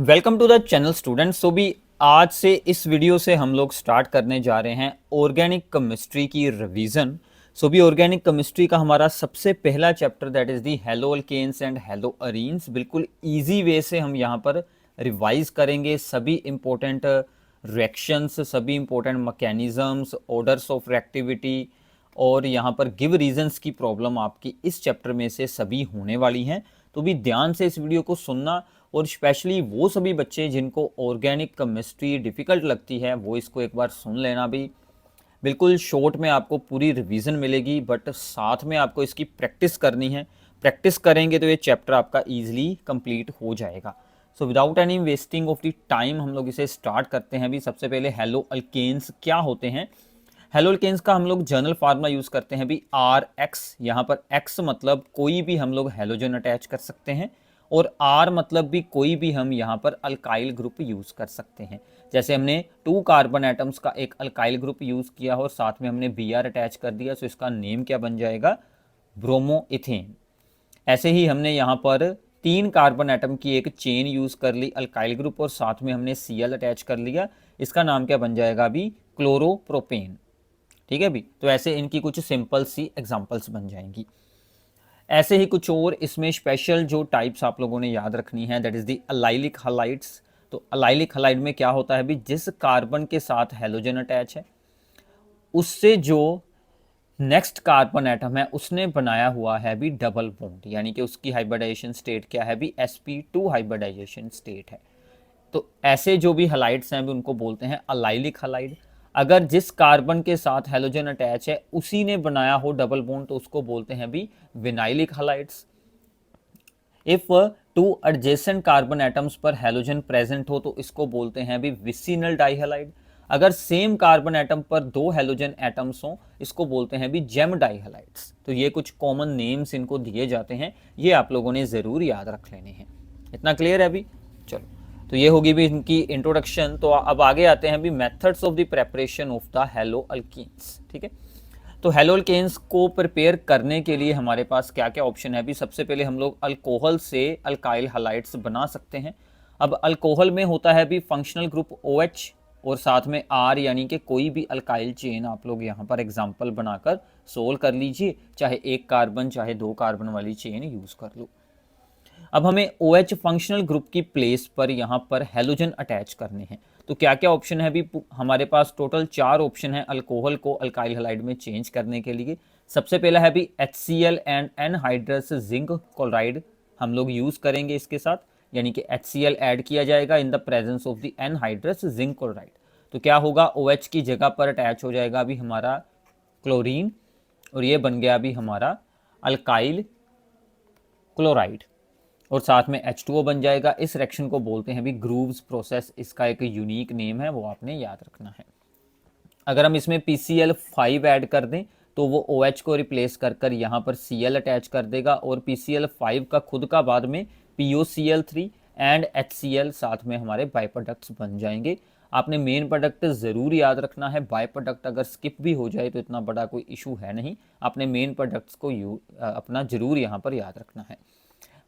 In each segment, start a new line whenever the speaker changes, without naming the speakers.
Welcome to the channel students. So भी आज से इस वीडियो से हम लोग स्टार्ट करने जा रहे हैं ऑर्गेनिक केमिस्ट्री की रिवीजन। सो भी ऑर्गेनिक केमिस्ट्री का हमारा सबसे पहला chapter that is the halo alkanes and halo arenes. बिल्कुल इजी वे से हम यहाँ पर रिवाइज करेंगे सभी इंपॉर्टेंट रिएक्शंस, सभी important mechanisms, orders of reactivity और यहाँ पर गिव रीजंस की प्रॉब्लम आपकी इस चैप्टर में से सभी होने वाली हैं। तो भी ध्यान से इस वीडियो को सुनना, और स्पेशली वो सभी बच्चे जिनको ऑर्गेनिक केमिस्ट्री डिफ़िकल्ट लगती है वो इसको एक बार सुन लेना भी। बिल्कुल शॉर्ट में आपको पूरी रिवीजन मिलेगी, बट साथ में आपको इसकी प्रैक्टिस करनी है। प्रैक्टिस करेंगे तो ये चैप्टर आपका ईजिली कंप्लीट हो जाएगा। So without any wasting of the time हम लोग इसे स्टार्ट करते हैं। भी सबसे पहले हेलो अल्केन्स क्या होते हैं। हेलो अल्केन्स का हम लोग जर्नल फार्मूला यूज़ करते हैं भी आर एक्स। यहाँ पर एक्स मतलब कोई भी हम लोग हेलोजन अटैच कर सकते हैं, और आर मतलब भी कोई भी हम यहाँ पर अल्काइल ग्रुप यूज़ कर सकते हैं। जैसे हमने 2 कार्बन एटम्स का एक अल्काइल ग्रुप यूज़ किया और साथ में हमने बी आर अटैच कर दिया, तो इसका नेम क्या बन जाएगा, ब्रोमो इथेन। ऐसे ही हमने यहाँ पर 3 कार्बन एटम की एक चेन यूज़ कर ली अल्काइल ग्रुप, और साथ में हमने सी एल अटैच कर लिया, इसका नाम क्या बन जाएगा अभी, क्लोरोप्रोपेन। ठीक है भी, तो ऐसे इनकी कुछ सिंपल सी एग्जांपल्स बन जाएंगी। ऐसे ही कुछ और इसमें स्पेशल जो टाइप्स आप लोगों ने याद रखनी है that is the allylic halides. तो अलाइलिक हलाइड में क्या होता है भी, जिस कार्बन के साथ हेलोजन अटैच है उससे जो नेक्स्ट कार्बन एटम है उसने बनाया हुआ है भी डबल बॉन्ड, यानी कि उसकी हाइब्रिडाइजेशन स्टेट क्या है भी, sp2 हाइब्रिडाइजेशन स्टेट है। तो ऐसे जो भी हलाइड्स हैं भी उनको बोलते हैं अलाइलिक हलाइड। अगर जिस कार्बन के साथ हेलोजन अटैच है उसी ने बनाया हो डबल बॉन्ड तो उसको बोलते हैं भी vinylic halides. If 2 adjacent carbon atoms पर हेलोजन प्रेजेंट हो तो इसको बोलते हैं भी विसिनल डाइहलाइड। अगर सेम कार्बन एटम पर 2 हेलोजन एटम्स हों इसको बोलते हैं भी जेम डाइहलाइड्स। तो ये कुछ कॉमन नेम्स इनको दिए जाते हैं, ये आप लोगों ने ज़रूर याद रख लेने हैं। इतना क्लियर है अभी? चलो, तो ये होगी भी इनकी इंट्रोडक्शन। तो अब आगे आते हैं भी methods of the preparation of the hello alkenes. ठीक है, तो हेलो अल्केन्स को प्रिपेयर करने के लिए हमारे पास क्या क्या ऑप्शन है भी। सबसे पहले हम लोग अल्कोहल से अल्काइल हलाइड्स बना सकते हैं। अब अल्कोहल में होता है भी फंक्शनल ग्रुप OH और साथ में R, यानी कि कोई भी अल्काइल चेन आप लोग यहाँ पर एग्जाम्पल बनाकर सोल्व कर लीजिए, चाहे 1 कार्बन चाहे 2 कार्बन वाली चेन यूज़ कर लो। अब हमें OH फंक्शनल ग्रुप की प्लेस पर यहाँ पर हेलोजन अटैच करने हैं। तो क्या क्या ऑप्शन है भी, हमारे पास टोटल 4 ऑप्शन है अल्कोहल को अल्काइल हलाइड में चेंज करने के लिए। सबसे पहला है भी HCl and anhydrous zinc chloride हम लोग यूज़ करेंगे इसके साथ, यानी कि HCl ऐड किया जाएगा in the presence of the anhydrous zinc chloride. तो क्या होगा, OH की जगह पर अटैच हो जाएगा अभी हमारा क्लोरीन, और ये बन गया अभी हमारा अल्काइल क्लोराइड, और साथ में H2O बन जाएगा। इस रिएक्शन को बोलते हैं भी ग्रूव्स प्रोसेस, इसका एक यूनिक नेम है वो आपने याद रखना है। अगर हम इसमें PCl5 ऐड कर दें तो वो OH को रिप्लेस कर कर यहाँ पर Cl अटैच कर देगा, और PCl5 का खुद का बाद में POCl3 एंड HCl साथ में हमारे बाई प्रोडक्ट्स बन जाएंगे। आपने मेन प्रोडक्ट ज़रूर याद रखना है, बाई प्रोडक्ट अगर स्किप भी हो जाए तो इतना बड़ा कोई इशू है नहीं। आपने मेन प्रोडक्ट्स को अपना ज़रूर यहाँ पर याद रखना है।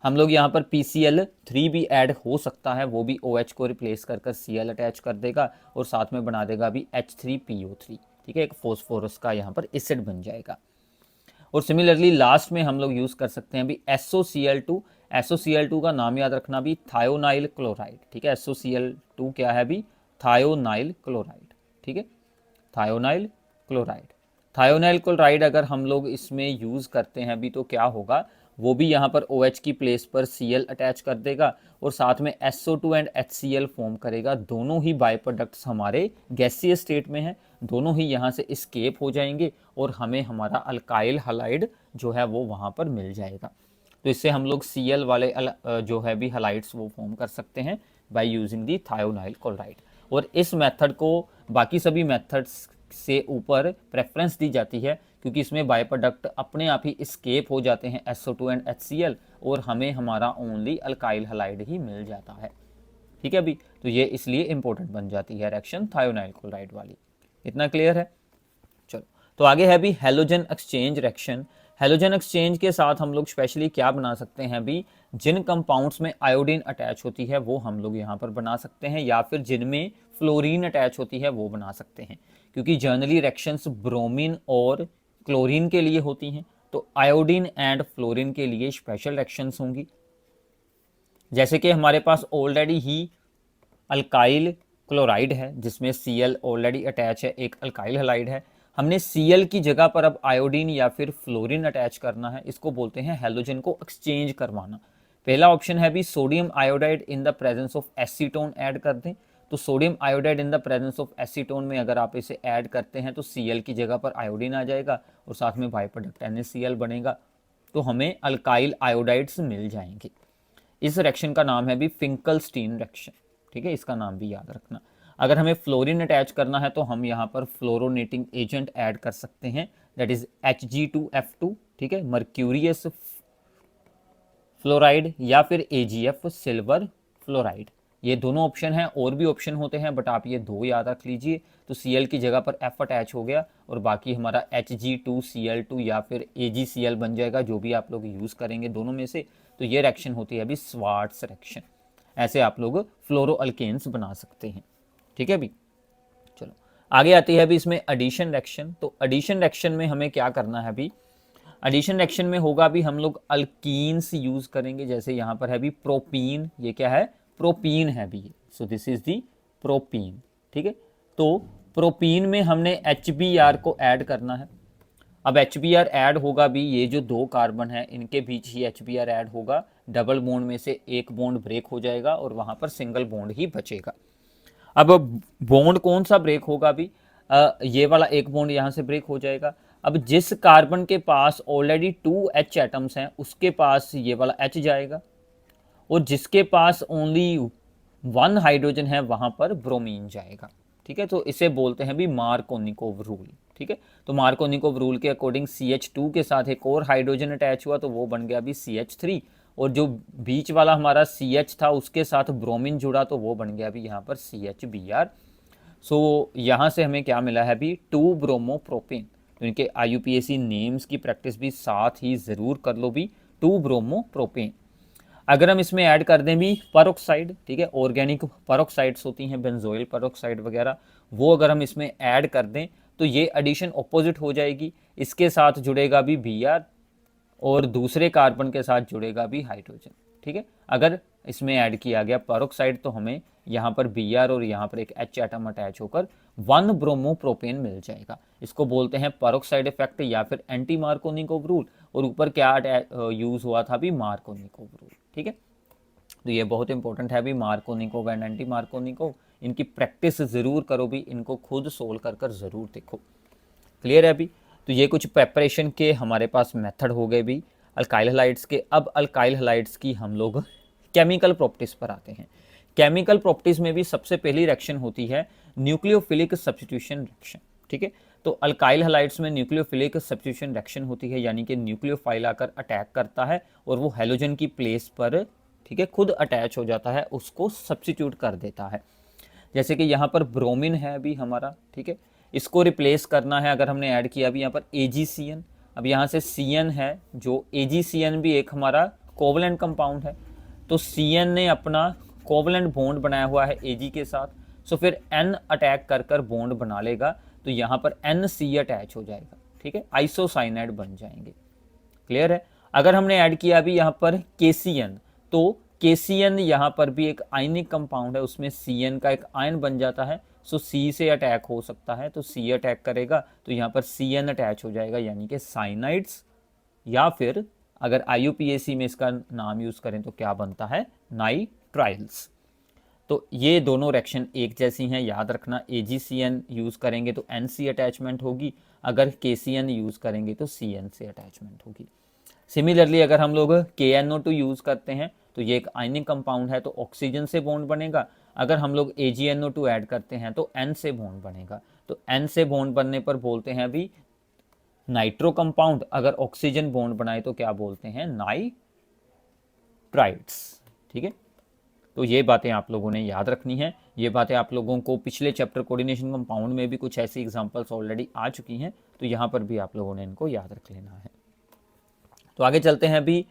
हम लोग यहाँ पर PCl3 भी ऐड हो सकता है, वो भी OH को रिप्लेस कर कर Cl अटैच कर देगा और साथ में बना देगा भी H3PO3। ठीक है, एक फॉस्फोरस का यहाँ पर एसिड बन जाएगा। और सिमिलरली लास्ट में हम लोग यूज़ कर सकते हैं भी SOCl2। SOCl2 का नाम याद रखना भी थायोनाइल क्लोराइड। ठीक है, SOCl2 क्या है भी, थायोनाइल क्लोराइड। ठीक है, थायोनाइल क्लोराइड। थायोनाइल क्लोराइड अगर हम लोग इसमें यूज़ करते हैं भी तो क्या होगा, वो भी यहाँ पर OH की प्लेस पर Cl अटैच कर देगा और साथ में SO2 एंड HCl फॉर्म करेगा। दोनों ही बाई प्रोडक्ट्स हमारे गैसीय स्टेट में हैं, दोनों ही यहाँ से इस्केप हो जाएंगे और हमें हमारा अल्काइल हलाइड जो है वो वहाँ पर मिल जाएगा। तो इससे हम लोग Cl वाले जो है भी हलाइड्स वो फॉर्म कर सकते हैं by using the thionyl chloride. और इस मेथड को बाकी सभी मेथड्स से ऊपर प्रेफरेंस दी जाती है क्योंकि इसमें बाई प्रोडक्ट अपने आप ही स्केप हो जाते हैं SO2 एंड HCl, और हमें हमारा ओनली अल्काइल हलाइड ही मिल जाता है। ठीक है अभी, तो ये इसलिए इंपॉर्टेंट बन जाती है रिएक्शन थायोनाइल क्लोराइड वाली। इतना क्लियर है? चलो, तो आगे है भी halogen exchange reaction. Halogen exchange के साथ हम लोग स्पेशली क्या बना सकते हैं भी, जिन कंपाउंड्स में आयोडीन अटैच होती है वो हम लोग यहाँ पर बना सकते हैं, या फिर जिनमें फ्लोरीन अटैच होती है वो बना सकते हैं, क्योंकि जनरली रिएक्शंस ब्रोमीन और क्लोरीन के लिए होती हैं, तो आयोडीन एंड फ्लोरीन के लिए स्पेशल रिएक्शंस होंगी। जैसे कि हमारे पास ऑलरेडी ही अल्काइल क्लोराइड है जिसमें Cl ऑलरेडी अटैच है, एक अल्काइल हैलाइड है, हमने Cl की जगह पर अब आयोडीन या फिर फ्लोरीन अटैच करना है, इसको बोलते हैं हैलोजन को एक्सचेंज करवाना। पहला ऑप्शन है भी sodium iodide in the presence of acetone add कर दें, तो sodium iodide in the presence of acetone में अगर आप इसे ऐड करते हैं तो Cl की जगह पर आयोडीन आ जाएगा और साथ में बाई प्रोडक्ट NaCl बनेगा, तो हमें अल्काइल आयोडाइड्स मिल जाएंगे। इस रिएक्शन का नाम है भी फिंकलस्टीन रिएक्शन, ठीक है, इसका नाम भी याद रखना। अगर हमें फ्लोरीन अटैच करना है तो हम यहाँ पर फ्लोरोनेटिंग एजेंट ऐड कर सकते हैं, दैट इज Hg2F2, ठीक है, मर्क्यूरियस फ्लोराइड या फिर AgF सिल्वर फ्लोराइड, ये दोनों ऑप्शन हैं, और भी ऑप्शन होते हैं बट आप ये दो याद रख लीजिए। तो Cl की जगह पर F अटैच हो गया और बाकी हमारा Hg2Cl2 या फिर AgCl बन जाएगा, जो भी आप लोग यूज़ करेंगे दोनों में से। तो ये रिएक्शन होती है अभी स्वार्ट्स रिएक्शन, ऐसे आप लोग फ्लोरोअल्केन्स बना सकते हैं, ठीक है। अभी चलो आगे आती है अभी इसमें एडिशन रिएक्शन। तो एडिशन रिएक्शन में हमें क्या करना है अभी, एडिशन रिएक्शन में होगा अभी हम लोग अल्कीन्स यूज करेंगे, जैसे यहाँ पर है अभी प्रोपीन, ये क्या है, प्रोपीन है अभी, so this is the propene, ठीक है। तो प्रोपीन में हमने HBr को ऐड करना है। अब HBr ऐड होगा भी, ये जो दो कार्बन है इनके बीच ही HBr ऐड होगा, डबल बॉन्ड में से एक बॉन्ड ब्रेक हो जाएगा और वहां पर सिंगल बॉन्ड ही बचेगा। अब बॉन्ड कौन सा ब्रेक होगा अभी, ये वाला एक बॉन्ड यहाँ से ब्रेक हो जाएगा। अब जिस कार्बन के पास ऑलरेडी 2 H एटम्स हैं उसके पास ये वाला H जाएगा, और जिसके पास ओनली 1 हाइड्रोजन है वहां पर ब्रोमीन जाएगा, ठीक है। तो इसे बोलते हैं भी मार्कोनिकोव रूल, ठीक है। तो मार्कोनिकोव रूल के अकॉर्डिंग CH2 के साथ एक और हाइड्रोजन अटैच हुआ तो वो बन गया अभी CH3, और जो बीच वाला हमारा CH था उसके साथ ब्रोमीन जुड़ा तो वो बन गया अभी यहाँ पर CHBr। सो यहाँ से हमें क्या मिला है अभी, 2 ब्रोमोप्रोपेन। तो इनके IUPAC नेम्स की प्रैक्टिस भी साथ ही ज़रूर कर लो भी, 2 ब्रोमोप्रोपेन। अगर हम इसमें ऐड कर दें भी परऑक्साइड, ठीक है, ऑर्गेनिक परऑक्साइड्स होती हैं, बेंजोइल परऑक्साइड वगैरह, वो अगर हम इसमें ऐड कर दें तो ये एडिशन ऑपोजिट हो जाएगी, इसके साथ जुड़ेगा भी Br और दूसरे कार्बन के साथ जुड़ेगा भी हाइड्रोजन, ठीक है। अगर इसमें ऐड किया गया परऑक्साइड तो हमें यहाँ पर Br और यहाँ पर एक H एटम अटैच होकर 1 ब्रोमोप्रोपेन मिल जाएगा। इसको बोलते हैं परऑक्साइड इफेक्ट या फिर एंटी मार्कोनिकोव रूल, और ऊपर क्या यूज हुआ था भी, मार्कोनिकोव रूल, ठीक है। तो ये बहुत इंपॉर्टेंट है भी, मार्कोनिकोव एंड एंटी मार्कोनिकोव, इनकी प्रैक्टिस ज़रूर करो भी, इनको खुद सोल्व कर ज़रूर देखो। क्लियर है अभी। तो ये कुछ प्रेपरेशन के हमारे पास मेथड हो गए भी अल्काइल हैलाइड्स के। अब अल्काइल हैलाइड्स की हम लोग केमिकल प्रॉपर्टीज पर आते हैं। केमिकल प्रॉपर्टीज में भी सबसे पहली रिएक्शन होती है न्यूक्लियोफिलिक सब्स्टिट्यूशन रिएक्शन, ठीक है। तो अल्काइल हैलाइड्स में न्यूक्लियोफिलिक सब्स्टिट्यूशन रिएक्शन होती है, यानी कि न्यूक्लियोफाइल आकर अटैक करता है और वो हैलोजन की प्लेस पर, ठीक है, खुद अटैच हो जाता है, उसको सब्स्टिट्यूट कर देता है। जैसे कि यहाँ पर ब्रोमीन है अभी हमारा, ठीक है, इसको रिप्लेस करना है, अगर हमने ऐड किया अभी यहाँ पर AgCN, अब यहाँ से Cn है, जो AgCN भी एक हमारा कोवलेंट कंपाउंड है, तो Cn ने अपना कोवलेंट बॉन्ड बनाया हुआ है Ag के साथ, सो फिर N अटैक कर बॉन्ड बना लेगा, तो यहाँ पर NC अटैच हो जाएगा, ठीक है, आइसोसाइनाइड बन जाएंगे। क्लियर है। अगर हमने ऐड किया अभी यहाँ पर KCN, तो KCN यहाँ पर भी एक आयनिक कंपाउंड है, उसमें Cn का एक आयन बन जाता है, सो C से अटैक हो सकता है, तो C अटैक करेगा तो यहाँ पर Cn अटैच हो जाएगा, यानी कि साइनाइड्स, या फिर अगर IUPAC में इसका नाम यूज करें तो क्या बनता है, नाइट्राइल्स। तो ये दोनों रिएक्शन एक जैसी हैं, याद रखना। AgCN यूज करेंगे तो NC अटैचमेंट होगी, अगर KCN यूज करेंगे तो Cn से अटैचमेंट होगी। सिमिलरली अगर हम लोग KNO2 यूज करते हैं तो ये एक आयनिक कंपाउंड है, तो ऑक्सीजन से बॉन्ड बनेगा। अगर हम लोग AgNO2 ऐड करते हैं तो N से बॉन्ड बनेगा, तो N से बॉन्ड बनने पर बोलते हैं अभी नाइट्रो कंपाउंड, अगर ऑक्सीजन बॉन्ड बनाए तो क्या बोलते हैं, नाइट्राइड्स, ठीक है। तो ये बातें आप लोगों ने याद रखनी है। ये बातें आप लोगों को पिछले चैप्टर कोऑर्डिनेशन कंपाउंड में भी कुछ ऐसी एग्जांपल्स ऑलरेडी आ चुकी हैं, तो यहाँ पर भी आप लोगों ने इनको याद रख लेना है। तो आगे चलते हैं अभी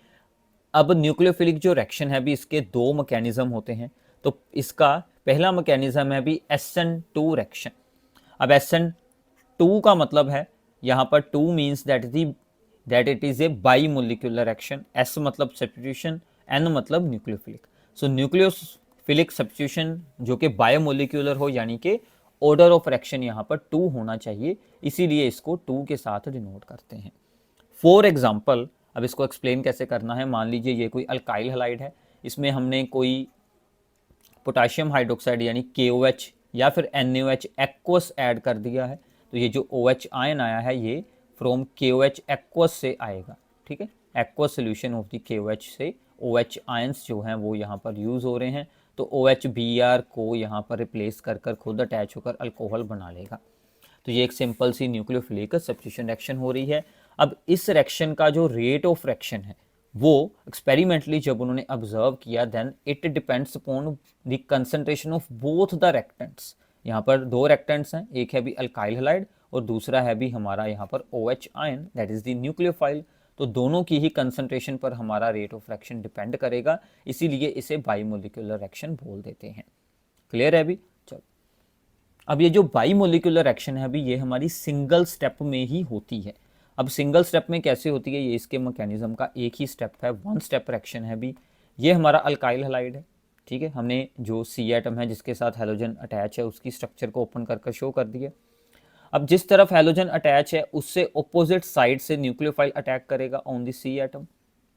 अब न्यूक्लियोफिलिक जो रिएक्शन है भी इसके दो मैकेनिज्म होते हैं। तो इसका पहला मैकेनिज्म है भी SN2 रिएक्शन। अब SN2 का मतलब है यहाँ पर 2 means that it is a by molecular action. S मतलब सब्स्टिट्यूशन, N मतलब न्यूक्लियोफिलिक। सो न्यूक्लियोफिलिक सब्स्टिट्यूशन जो कि बायोमोलिकुलर हो, यानी कि ऑर्डर ऑफ रिएक्शन यहाँ पर 2 होना चाहिए, इसीलिए इसको 2 के साथ डिनोट करते हैं। फॉर एग्जाम्पल, अब इसको एक्सप्लेन कैसे करना है, मान लीजिए ये कोई अल्काइल हैलाइड है, इसमें हमने कोई पोटाशियम हाइड्रोक्साइड यानी KOH या फिर NaOH एक्वस ऐड कर दिया है, तो ये जो OH आयन आया है ये फ्रॉम KOH एक्वस से आएगा। ठीक है, aqueous solution of the KOH से OH आयंस जो हैं वो यहाँ पर यूज़ हो रहे हैं, तो OH Br को यहाँ पर रिप्लेस कर कर खुद अटैच होकर अल्कोहल बना लेगा। तो ये एक सिंपल सी न्यूक्लियोफिलिक सब्स्टिट्यूशन रिएक्शन हो रही है। अब इस रिएक्शन का जो रेट ऑफ रिएक्शन है वो एक्सपेरिमेंटली जब उन्होंने ऑब्जर्व किया, then it depends upon the concentration of both the reactants. यहाँ पर दो रिएक्टेंट्स हैं, एक है भी अल्काइल हैलाइड और दूसरा है भी हमारा यहाँ पर OH ion, that is the nucleophile. तो दोनों की ही कंसंट्रेशन पर हमारा रेट ऑफ रिएक्शन डिपेंड करेगा, इसीलिए इसे बाईमोलिकुलर रिएक्शन बोल देते हैं। क्लियर है अभी? चलो, अब ये जो बाईमोलिकुलर रिएक्शन है अभी ये हमारी सिंगल स्टेप में ही होती है। अब सिंगल स्टेप में कैसे होती है, ये इसके मैकेनिज्म का एक ही स्टेप है, वन स्टेप रिएक्शन है भी। ये हमारा अल्काइल हैलाइड है, ठीक है, हमने जो C एटम है जिसके साथ हैलोजन अटैच है उसकी स्ट्रक्चर को ओपन कर शो कर दिया। अब जिस तरफ हैलोजन अटैच है उससे ऑपोजिट साइड से न्यूक्लियोफाइल अटैक करेगा ऑन दी C एटम।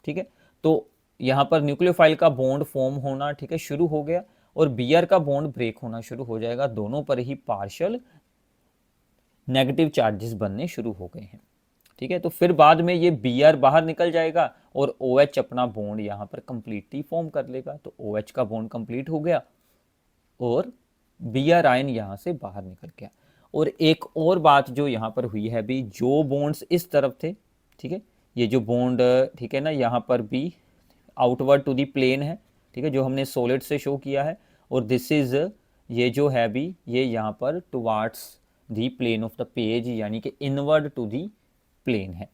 ठीक है, तो यहाँ पर न्यूक्लियोफाइल का बॉन्ड फॉर्म होना, ठीक है, शुरू हो गया और Br का बॉन्ड ब्रेक होना शुरू हो जाएगा। दोनों पर ही पार्शियल नेगेटिव चार्जेस बनने शुरू हो गए हैं। ठीक है, तो फिर बाद में ये Br बाहर निकल जाएगा और OH अपना बॉन्ड यहाँ पर कंप्लीटली फॉर्म कर लेगा। तो OH का बॉन्ड कंप्लीट हो गया और Br आयन यहाँ से बाहर निकल गया। और एक और बात जो यहाँ पर हुई है भी, जो बॉन्ड्स इस तरफ थे, ठीक है, ये जो बॉन्ड, ठीक है ना, यहाँ पर भी आउटवर्ड टू दी प्लेन है, ठीक है, जो हमने सॉलिड से शो किया है, और दिस इज ये जो है भी ये यहाँ पर towards the plane of the page, यानी कि इनवर्ड टू दी प्लेन है।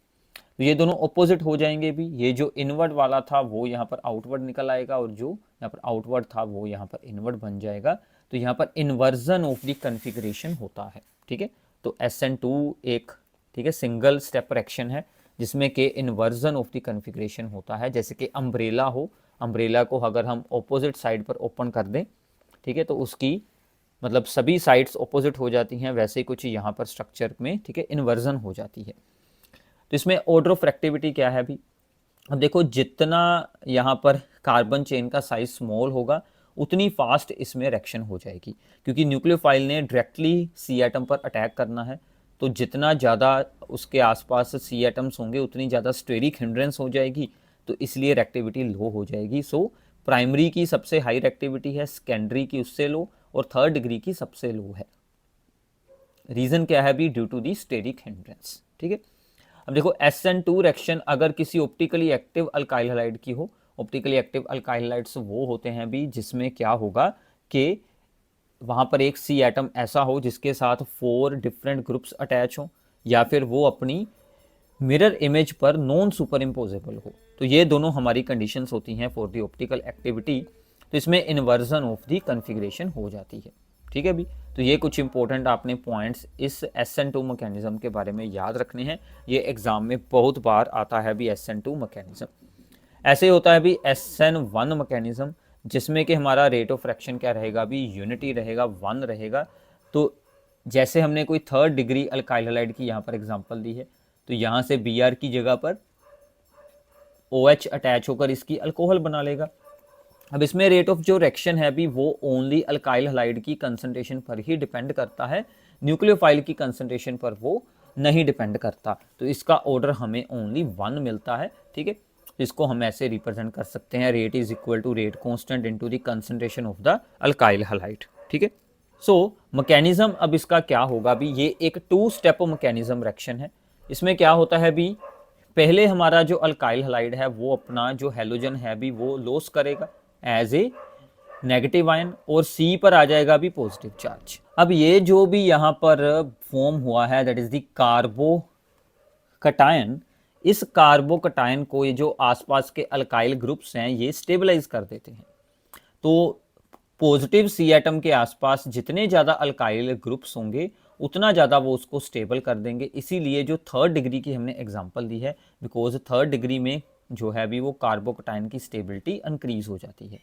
तो ये दोनों ऑपोजिट हो जाएंगे भी, ये जो इनवर्ड वाला था वो यहाँ पर आउटवर्ड निकल आएगा और जो यहाँ पर आउटवर्ड था वो यहाँ पर इनवर्ड बन जाएगा। तो यहाँ पर इन्वर्जन ऑफ द कन्फिग्रेशन होता है। ठीक है, तो SN2 एक, ठीक है, सिंगल स्टेप रिएक्शन है जिसमें कि इन्वर्जन ऑफ द कन्फिग्रेशन होता है। जैसे कि अम्ब्रेला हो, अम्ब्रेला को अगर हम ऑपोजिट साइड पर ओपन कर दें, ठीक है, तो उसकी मतलब सभी साइड्स ऑपोजिट हो जाती हैं, वैसे कुछ यहाँ पर स्ट्रक्चर में, ठीक है, इन्वर्जन हो जाती है। तो इसमें ऑर्डर ऑफ रिएक्टिविटी क्या है अभी, अब देखो जितना यहाँ पर कार्बन चेन का साइज स्मॉल होगा उतनी फास्ट इसमें रिएक्शन हो जाएगी, क्योंकि न्यूक्लियोफाइल ने डायरेक्टली C एटम पर अटैक करना है। तो जितना ज़्यादा उसके आसपास C एटम्स होंगे उतनी ज़्यादा स्टेरिक हिंड्रेंस हो जाएगी, तो इसलिए रिएक्टिविटी लो हो जाएगी। सो प्राइमरी की सबसे हाई रिएक्टिविटी है, सेकेंडरी की उससे लो, और थर्ड डिग्री की सबसे लो है। रीज़न क्या है भी, due to the steric hindrance. ठीक है, अब देखो SN2 रिएक्शन अगर किसी ऑप्टिकली एक्टिव अल्काइल हैलाइड की हो, ऑप्टिकली एक्टिव अल्काइल हैलाइड्स वो होते हैं भी जिसमें क्या होगा कि वहाँ पर एक C एटम ऐसा हो जिसके साथ 4 डिफरेंट ग्रुप्स अटैच हो, या फिर वो अपनी मिरर इमेज पर नॉन सुपर इम्पोजेबल हो। तो ये दोनों हमारी कंडीशंस होती हैं फॉर दी ऑप्टिकल एक्टिविटी। तो इसमें इन्वर्जन ऑफ दी कन्फिग्रेशन हो जाती है। ठीक है भी, तो ये कुछ इंपॉर्टेंट आपने पॉइंट्स इस SN2 मैकेनिज्म के बारे में याद रखने हैं। ये एग्जाम में बहुत बार आता है भी SN2 मैकेनिज्म। ऐसे होता है भी SN1 मैकेनिज्म, जिसमें कि हमारा रेट ऑफ रिएक्शन क्या रहेगा भी, यूनिटी रहेगा, 1 रहेगा। तो जैसे हमने कोई थर्ड डिग्री अल्काइल हैलाइड की यहाँ पर एग्जांपल दी है, तो यहाँ से Br की जगह पर OH अटैच होकर इसकी अल्कोहल बना लेगा। अब इसमें रेट ऑफ जो रिएक्शन है भी वो ओनली अल्काइल हैलाइड की कंसंट्रेशन पर ही डिपेंड करता है, न्यूक्लियोफाइल की कंसंट्रेशन पर वो नहीं डिपेंड करता। तो इसका ऑर्डर हमें ओनली 1 मिलता है। ठीक है, इसको हम ऐसे रिप्रेजेंट कर सकते हैं, rate is equal to rate constant into the concentration of the alkyl halide. ठीक है, सो मैकेनिज्म अब इसका क्या होगा भी, ये एक 2 स्टेप मैकेनिज्म रिएक्शन है। इसमें क्या होता है भी, पहले हमारा जो अल्काइल हैलाइड है वो अपना जो हैलोजन है भी वो लॉस करेगा एज ए नेगेटिव आयन, और C पर आ जाएगा भी पॉजिटिव चार्ज। अब ये जो भी यहाँ पर फॉर्म हुआ है दैट इज द कार्बो कटायन, इस कार्बोकटायन को ये जो आसपास के अल्काइल ग्रुप्स हैं ये स्टेबलाइज कर देते हैं। तो पॉजिटिव सी एटम के आसपास जितने ज़्यादा अल्काइल ग्रुप्स होंगे उतना ज़्यादा वो उसको स्टेबल कर देंगे। इसीलिए जो थर्ड डिग्री की हमने एग्जांपल दी है, बिकॉज थर्ड डिग्री में जो है अभी वो कार्बोकटायन की स्टेबिलिटी इंक्रीज हो जाती है।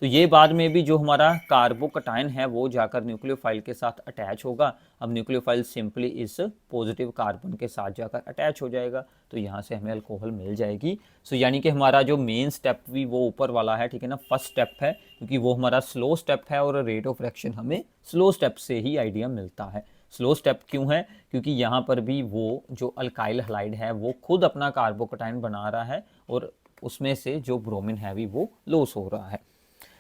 तो ये बाद में भी जो हमारा कार्बोकटायन है वो जाकर न्यूक्लियोफाइल के साथ अटैच होगा। अब न्यूक्लियोफाइल सिंपली इस पॉजिटिव कार्बन के साथ जाकर अटैच हो जाएगा, तो यहाँ से हमें अल्कोहल मिल जाएगी। सो यानी कि हमारा जो मेन स्टेप भी वो ऊपर वाला है, ठीक है ना, फर्स्ट स्टेप है, क्योंकि वो हमारा स्लो स्टेप है और रेट ऑफ रिएक्शन हमें स्लो स्टेप से ही आइडिया मिलता है। स्लो स्टेप क्यों है? क्योंकि यहाँ पर भी वो जो अल्काइल हलाइड है वो खुद अपना कार्बोकटायन बना रहा है और उसमें से जो ब्रोमीन है भी वो लॉस हो रहा है।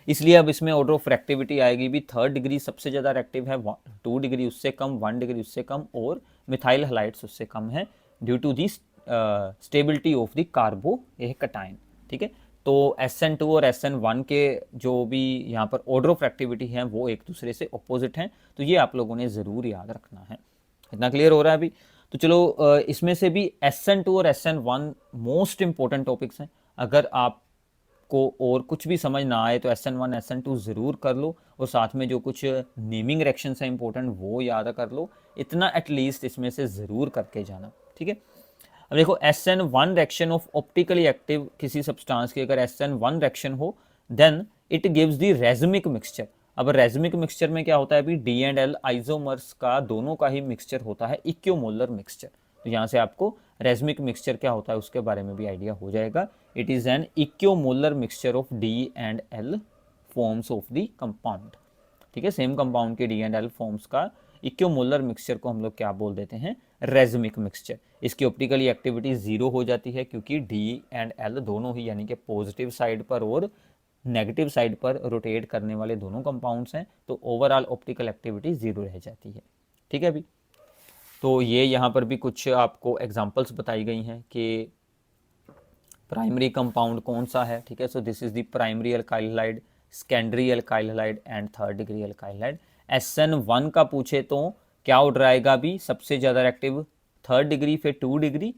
इसलिए अब इसमें ऑर्डर ऑफ रिएक्टिविटी आएगी भी थर्ड डिग्री सबसे ज़्यादा रिएक्टिव है, 2 डिग्री उससे कम, 1 डिग्री उससे कम और मिथाइल हलाइड्स उससे कम है due to the stability of the carbocation. ठीक है, तो SN2 और SN1 के जो भी यहाँ पर ऑर्डर ऑफ रिएक्टिविटी हैं वो एक दूसरे से ऑपोजिट हैं, तो ये आप लोगों ने ज़रूर याद रखना है। इतना क्लियर हो रहा है अभी? तो चलो इसमें से भी SN2 और SN1 मोस्ट इंपॉर्टेंट टॉपिक्स हैं। अगर आप को और कुछ भी समझ ना आए तो SN1 SN2 ज़रूर कर लो और साथ में जो कुछ नेमिंग रिएक्शंस हैं इंपॉर्टेंट वो याद कर लो। इतना एटलीस्ट इसमें से ज़रूर करके जाना। ठीक है, अब देखो SN1 reaction of optically active किसी सब्सटेंस की अगर SN1 रिएक्शन हो then it gives the racemic mixture. अब रेजमिक मिक्सचर में क्या होता है अभी D एंड L आइसोमर्स का दोनों का ही मिक्सचर होता है, इक्विमोलर मिक्सचर। तो यहाँ से आपको रेजमिक मिक्सचर क्या होता है उसके बारे में भी आइडिया हो जाएगा। It is an equimolar mixture of D and L forms of the compound. ठीक है, सेम कंपाउंड के D एंड L फॉर्म्स का इक्विमोलर मिक्सचर को हम लोग क्या बोल देते हैं? रेजमिक मिक्सचर। इसकी ऑप्टिकली एक्टिविटी जीरो हो जाती है क्योंकि D एंड L दोनों ही यानी कि पॉजिटिव साइड पर और नेगेटिव साइड पर रोटेट करने वाले दोनों कंपाउंड्स हैं, तो ओवरऑल ऑप्टिकल एक्टिविटी जीरो रह जाती है। ठीक है अभी, तो ये यहाँ पर भी कुछ आपको एग्जांपल्स बताई गई हैं कि प्राइमरी कंपाउंड कौन सा है। ठीक है, so this is the primary alkyl halide, secondary alkyl halide and third degree alkyl halide. SN1 का पूछे तो क्या ऑर्डर आएगा भी? सबसे ज़्यादा एक्टिव थर्ड डिग्री, फिर 2 डिग्री,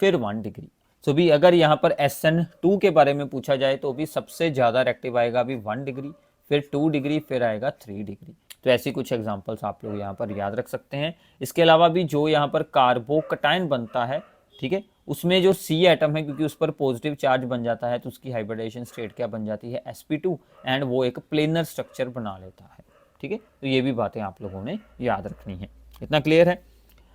फिर 1 डिग्री। सो भी अगर यहाँ पर SN2 के बारे में पूछा जाए तो भी सबसे ज़्यादा एक्टिव आएगा भी 1 डिग्री, फिर 2 डिग्री, फिर आएगा 3 डिग्री। तो ऐसी कुछ एग्जांपल्स आप लोग यहाँ पर याद रख सकते हैं। इसके अलावा भी जो यहाँ पर कार्बोकटायन बनता है, ठीक है, उसमें जो C एटम है क्योंकि उस पर पॉजिटिव चार्ज बन जाता है तो उसकी हाइब्रिडाइजेशन स्टेट क्या बन जाती है? sp2 एंड वो एक प्लेनर स्ट्रक्चर बना लेता है। ठीक है, तो ये भी बातें आप लोगों ने याद रखनी है। इतना क्लियर है?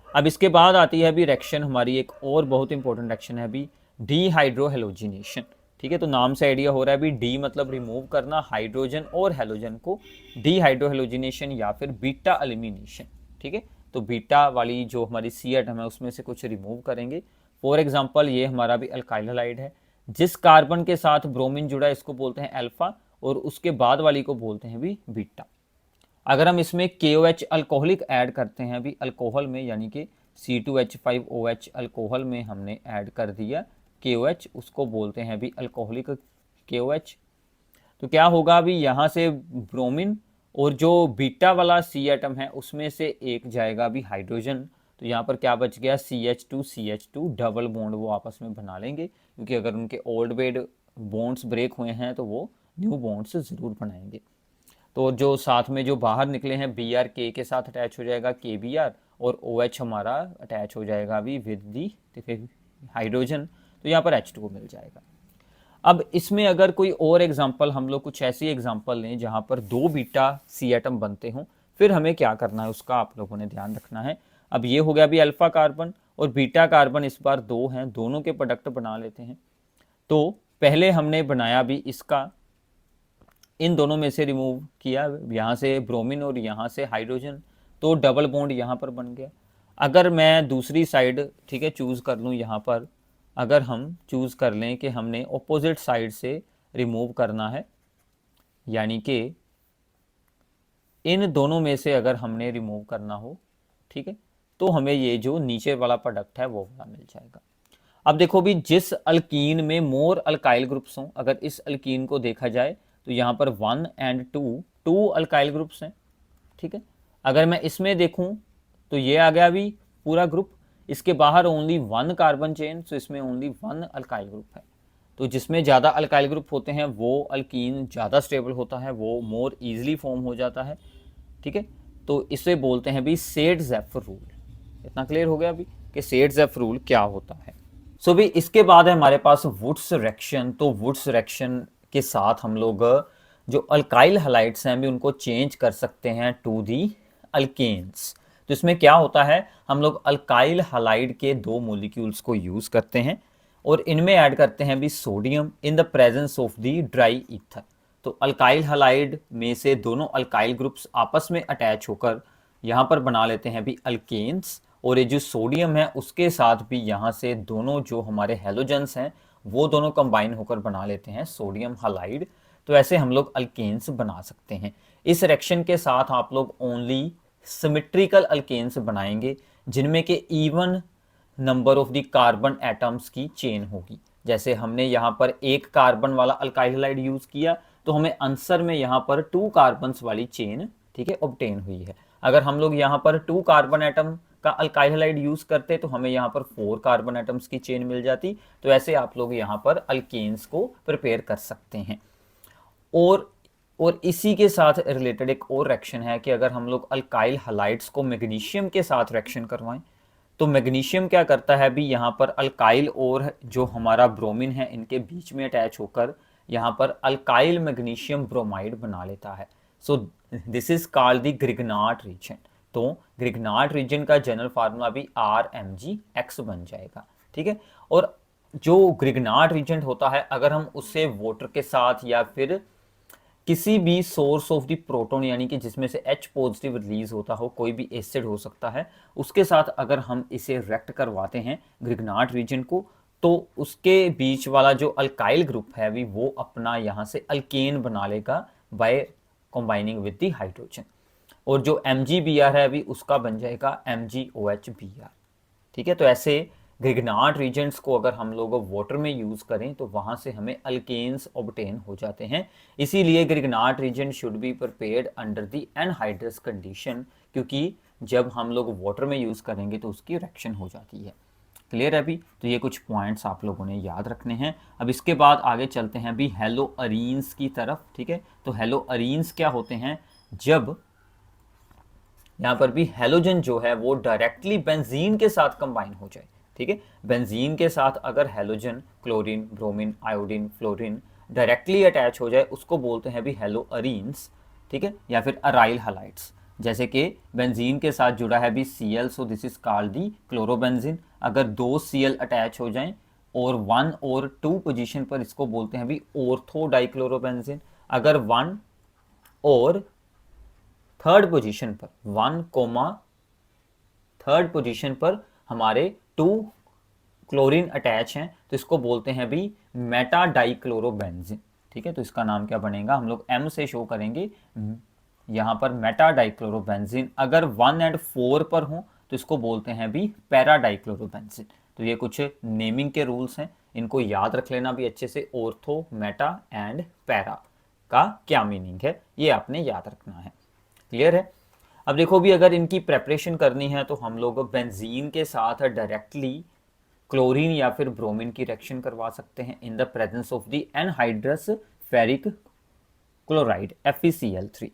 अब इसके बाद आती है अभी रिएक्शन हमारी, एक और बहुत इंपॉर्टेंट रिएक्शन है अभी डीहाइड्रोहेलोजिनेशन। ठीक है, तो नाम से आइडिया हो रहा है अभी डी मतलब रिमूव करना हाइड्रोजन और हेलोजन को, डीहाइड्रोहेलोजिनेशन या फिर बीटा एलिमिनेशन। ठीक है, तो बीटा वाली जो हमारी C एटम है उसमें से कुछ रिमूव करेंगे। फॉर एग्जाम्पल ये हमारा भी अल्काइल हलाइड है, जिस कार्बन के साथ ब्रोमीन जुड़ा है इसको बोलते हैं अल्फा और उसके बाद वाली को बोलते हैं भी बीटा। अगर हम इसमें KOH अल्कोहलिक ऐड करते हैं अभी अल्कोहल में, यानी कि C2H5OH अल्कोहल में हमने ऐड कर दिया KOH, उसको बोलते हैं अभी अल्कोहलिक KOH। तो क्या होगा अभी यहाँ से ब्रोमीन और जो बीटा वाला C एटम है उसमें से एक जाएगा अभी हाइड्रोजन, तो यहाँ पर क्या बच गया? CH2 डबल बॉन्ड वो आपस में बना लेंगे क्योंकि अगर उनके ओल्ड बेड बॉन्ड्स ब्रेक हुए हैं तो वो न्यू बॉन्ड्स ज़रूर बनाएंगे। तो जो साथ में जो बाहर निकले हैं Br K के साथ अटैच हो जाएगा KBr और OH हमारा अटैच हो जाएगा अभी विद दी हाइड्रोजन, तो यहाँ पर H2O मिल जाएगा। अब इसमें अगर कोई और एग्जांपल हम लोग कुछ ऐसी एग्जांपल लें जहाँ पर 2 बीटा C एटम बनते हों, फिर हमें क्या करना है उसका आप लोगों ने ध्यान रखना है। अब ये हो गया अभी अल्फा कार्बन और बीटा कार्बन इस बार 2 हैं, दोनों के प्रोडक्ट बना लेते हैं। तो पहले हमने बनाया भी इसका, इन दोनों में से रिमूव किया, यहाँ से ब्रोमीन और यहाँ से हाइड्रोजन, तो डबल बॉन्ड यहाँ पर बन गया। अगर मैं दूसरी साइड, ठीक है, चूज़ कर लूँ यहाँ पर, अगर हम चूज़ कर लें कि हमने ऑपोजिट साइड से रिमूव करना है, यानी कि इन दोनों में से अगर हमने रिमूव करना हो, ठीक है, तो हमें ये जो नीचे वाला प्रोडक्ट है वो वाला मिल जाएगा। अब देखो भी जिस अल्कीन में मोर अल्काइल ग्रुप्स हों, अगर इस अल्कीन को देखा जाए तो यहाँ पर 1 एंड 2 अल्काइल ग्रुप्स हैं। ठीक है, अगर मैं इसमें देखूं तो ये आ गया भी पूरा ग्रुप, इसके बाहर ओनली 1 कार्बन चेन, सो इसमें ओनली 1 अल्काइल ग्रुप है। तो जिसमें ज़्यादा अल्काइल ग्रुप होते हैं वो अल्कीन ज़्यादा स्टेबल होता है, वो मोर इजीली फॉर्म हो जाता है। ठीक है, तो इसे बोलते हैं भी सेट-ज़ेफ रूल। इतना क्लियर हो गया अभी कि सेट-ज़ेफ रूल क्या होता है। सो भी इसके बाद है हमारे पास वुड्स रिएक्शन। तो वुड्स रिएक्शन के साथ हम लोग जो अल्काइल हैलाइड्स हैं भी उनको चेंज कर सकते हैं टू दी अल्केन्स। तो इसमें क्या होता है, हम लोग अल्काइल हैलाइड के 2 मॉलिक्यूल्स को यूज करते हैं और इनमें ऐड करते हैं भी sodium in the presence of the dry ether. तो अल्काइल हैलाइड में से दोनों अल्काइल ग्रुप्स आपस में अटैच होकर यहाँ पर बना लेते हैं भी अल्केन्स, और ये जो सोडियम है उसके साथ भी यहाँ से दोनों जो हमारे हेलोजेंस हैं वो दोनों कंबाइन होकर बना लेते हैं सोडियम हैलाइड। तो ऐसे हम लोग अल्केन्स बना सकते हैं। इस रिएक्शन के साथ आप लोग ओनली सिमेट्रिकल अल्केन्स बनाएंगे जिनमें के even number of the carbon atoms की चेन होगी। जैसे हमने यहाँ पर 1 कार्बन वाला अल्काइल हैलाइड यूज किया तो हमें आंसर में यहाँ पर 2 कार्बन्स वाली चेन, ठीक है, ऑब्टेन हुई है। अगर हम लोग यहाँ पर 2 कार्बन एटम का अल्काइल हैलाइड यूज करते तो हमें यहाँ पर 4 कार्बन एटम्स की चेन मिल जाती। तो ऐसे आप लोग यहाँ पर अल्केन्स को प्रिपेयर कर सकते हैं। और इसी के साथ रिलेटेड एक और रिएक्शन है कि अगर हम लोग अल्काइल हैलाइड्स को मैग्नीशियम के साथ रिएक्शन करवाएं तो मैग्नीशियम क्या करता है भी यहाँ पर अल्काइल और जो हमारा ब्रोमीन है इनके बीच में अटैच होकर यहाँ पर अल्काइल मैग्नीशियम ब्रोमाइड बना लेता है। So this is called the Grignard reason. तो ग्रिग्नार्ड रीजन का जनरल फार्मूला भी RMgX बन जाएगा। ठीक है, और जो ग्रिग्नार्ड रीजन होता है अगर हम उसे वाटर के साथ या फिर किसी भी सोर्स ऑफ द प्रोटॉन यानी कि जिसमें से H पॉजिटिव रिलीज होता हो, कोई भी एसिड हो सकता है, उसके साथ अगर हम इसे रिएक्ट करवाते हैं ग्रिग्नार्ड रीजन को तो उसके बीच वाला जो अल्काइल ग्रुप है भी वो अपना यहाँ से अल्केन बना लेगा by combining with the hydrogen, और जो MgBr है अभी उसका बन जाएगा MgOHBr। ठीक है, तो ऐसे ग्रिग्नार्ड रीजेंट्स को अगर हम लोग वाटर में यूज करें तो वहां से हमें अल्केन्स ऑब्टेन हो जाते हैं। इसीलिए Grignard reagent should be prepared under the anhydrous condition, क्योंकि जब हम लोग वाटर में यूज करेंगे तो उसकी रिएक्शन हो जाती है। क्लियर है अभी? तो ये कुछ पॉइंट्स आप लोगों ने याद रखने हैं। अब इसके बाद आगे चलते हैं अभी हेलो अरीन्स की तरफ। ठीक है, तो हेलो अरीन्स क्या होते हैं, जब यहाँ पर भी हेलोजन जो है वो डायरेक्टली बेंजीन के साथ कंबाइन हो जाए। ठीक है, बेंजीन के साथ अगर halogen chlorine, bromine, iodine, fluorine directly attach हो जाए उसको बोलते हैं भी हेलो अरीन्स। ठीक है, या फिर अराइल हैलाइड्स। जैसे कि बेंजीन के साथ जुड़ा है भी Cl, so this is called the chlorobenzene. अगर 2 Cl अटैच हो जाएं और 1 और 2 पोजीशन पर इसको बोलते हैं भी ऑर्थो डाइक्लोरोबेंजीन। अगर 1 और 3rd पोजीशन पर 1, 3rd पोजीशन पर हमारे 2 क्लोरीन अटैच हैं तो इसको बोलते हैं भी मेटा डाइक्लोरोबेंजीन। ठीक है, तो इसका नाम क्या बनेगा, हम लोग M से शो करेंगे यहाँ पर मेटा डाइक्लोरोबेंजीन। अगर 1 और 4 पर हो तो इसको बोलते हैं भी पैरा डाइक्लोरोबेंजीन। तो ये कुछ नेमिंग के रूल्स हैं, इनको याद रख लेना भी अच्छे से। ऑर्थो, मेटा एंड पैरा का क्या मीनिंग है ये आपने याद रखना है। क्लियर है? अब देखो भी अगर इनकी प्रेपरेशन करनी है तो हम लोग बेंजीन के साथ डायरेक्टली क्लोरीन या फिर ब्रोमीन की रिएक्शन करवा सकते हैं in the presence of the anhydrous ferric chloride FeCl3।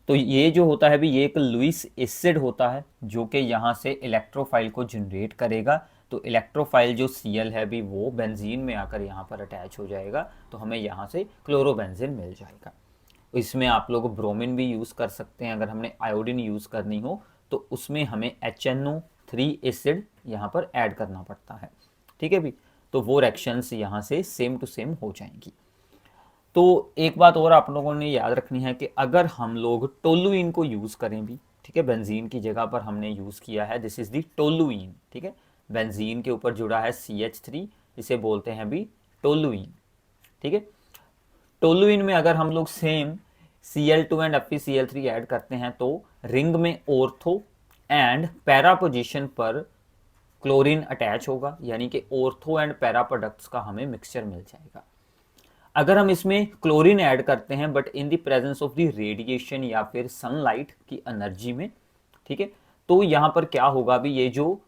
तो ये जो होता है भी ये एक लुईस एसिड होता है जो कि यहाँ से इलेक्ट्रोफाइल को जनरेट करेगा। तो इलेक्ट्रोफाइल जो Cl है भी वो बेंजीन में आकर यहाँ पर अटैच हो जाएगा तो हमें यहाँ से क्लोरोबेंजीन मिल जाएगा। इसमें आप लोग ब्रोमीन भी यूज़ कर सकते हैं। अगर हमने आयोडीन यूज़ करनी हो तो उसमें हमें HNO3 एसिड यहाँ पर ऐड करना पड़ता है। ठीक है भी, तो वो रिएक्शंस यहाँ से सेम टू सेम हो जाएंगी। तो एक बात और आप लोगों ने याद रखनी है कि अगर हम लोग टोलुइन को यूज़ करें भी, ठीक है, बेंजीन की जगह पर हमने यूज़ किया है, दिस इज दी टोलुइन। ठीक है, बेंजीन के ऊपर जुड़ा है CH3, इसे बोलते हैं भी टोलुइन। ठीक है, टोलुइन में अगर हम लोग same Cl2 and FeCl3 add करते हैं तो रिंग में ऑर्थो एंड पैरा पोजीशन पर क्लोरीन अटैच होगा, यानी कि ऑर्थो एंड पैरा प्रोडक्ट्स का हमें मिक्सचर मिल जाएगा। अगर हम इसमें क्लोरीन ऐड करते हैं but in the presence of the radiation या फिर सनलाइट की एनर्जी में, ठीक है, तो यहाँ पर क्या होगा भी ये जो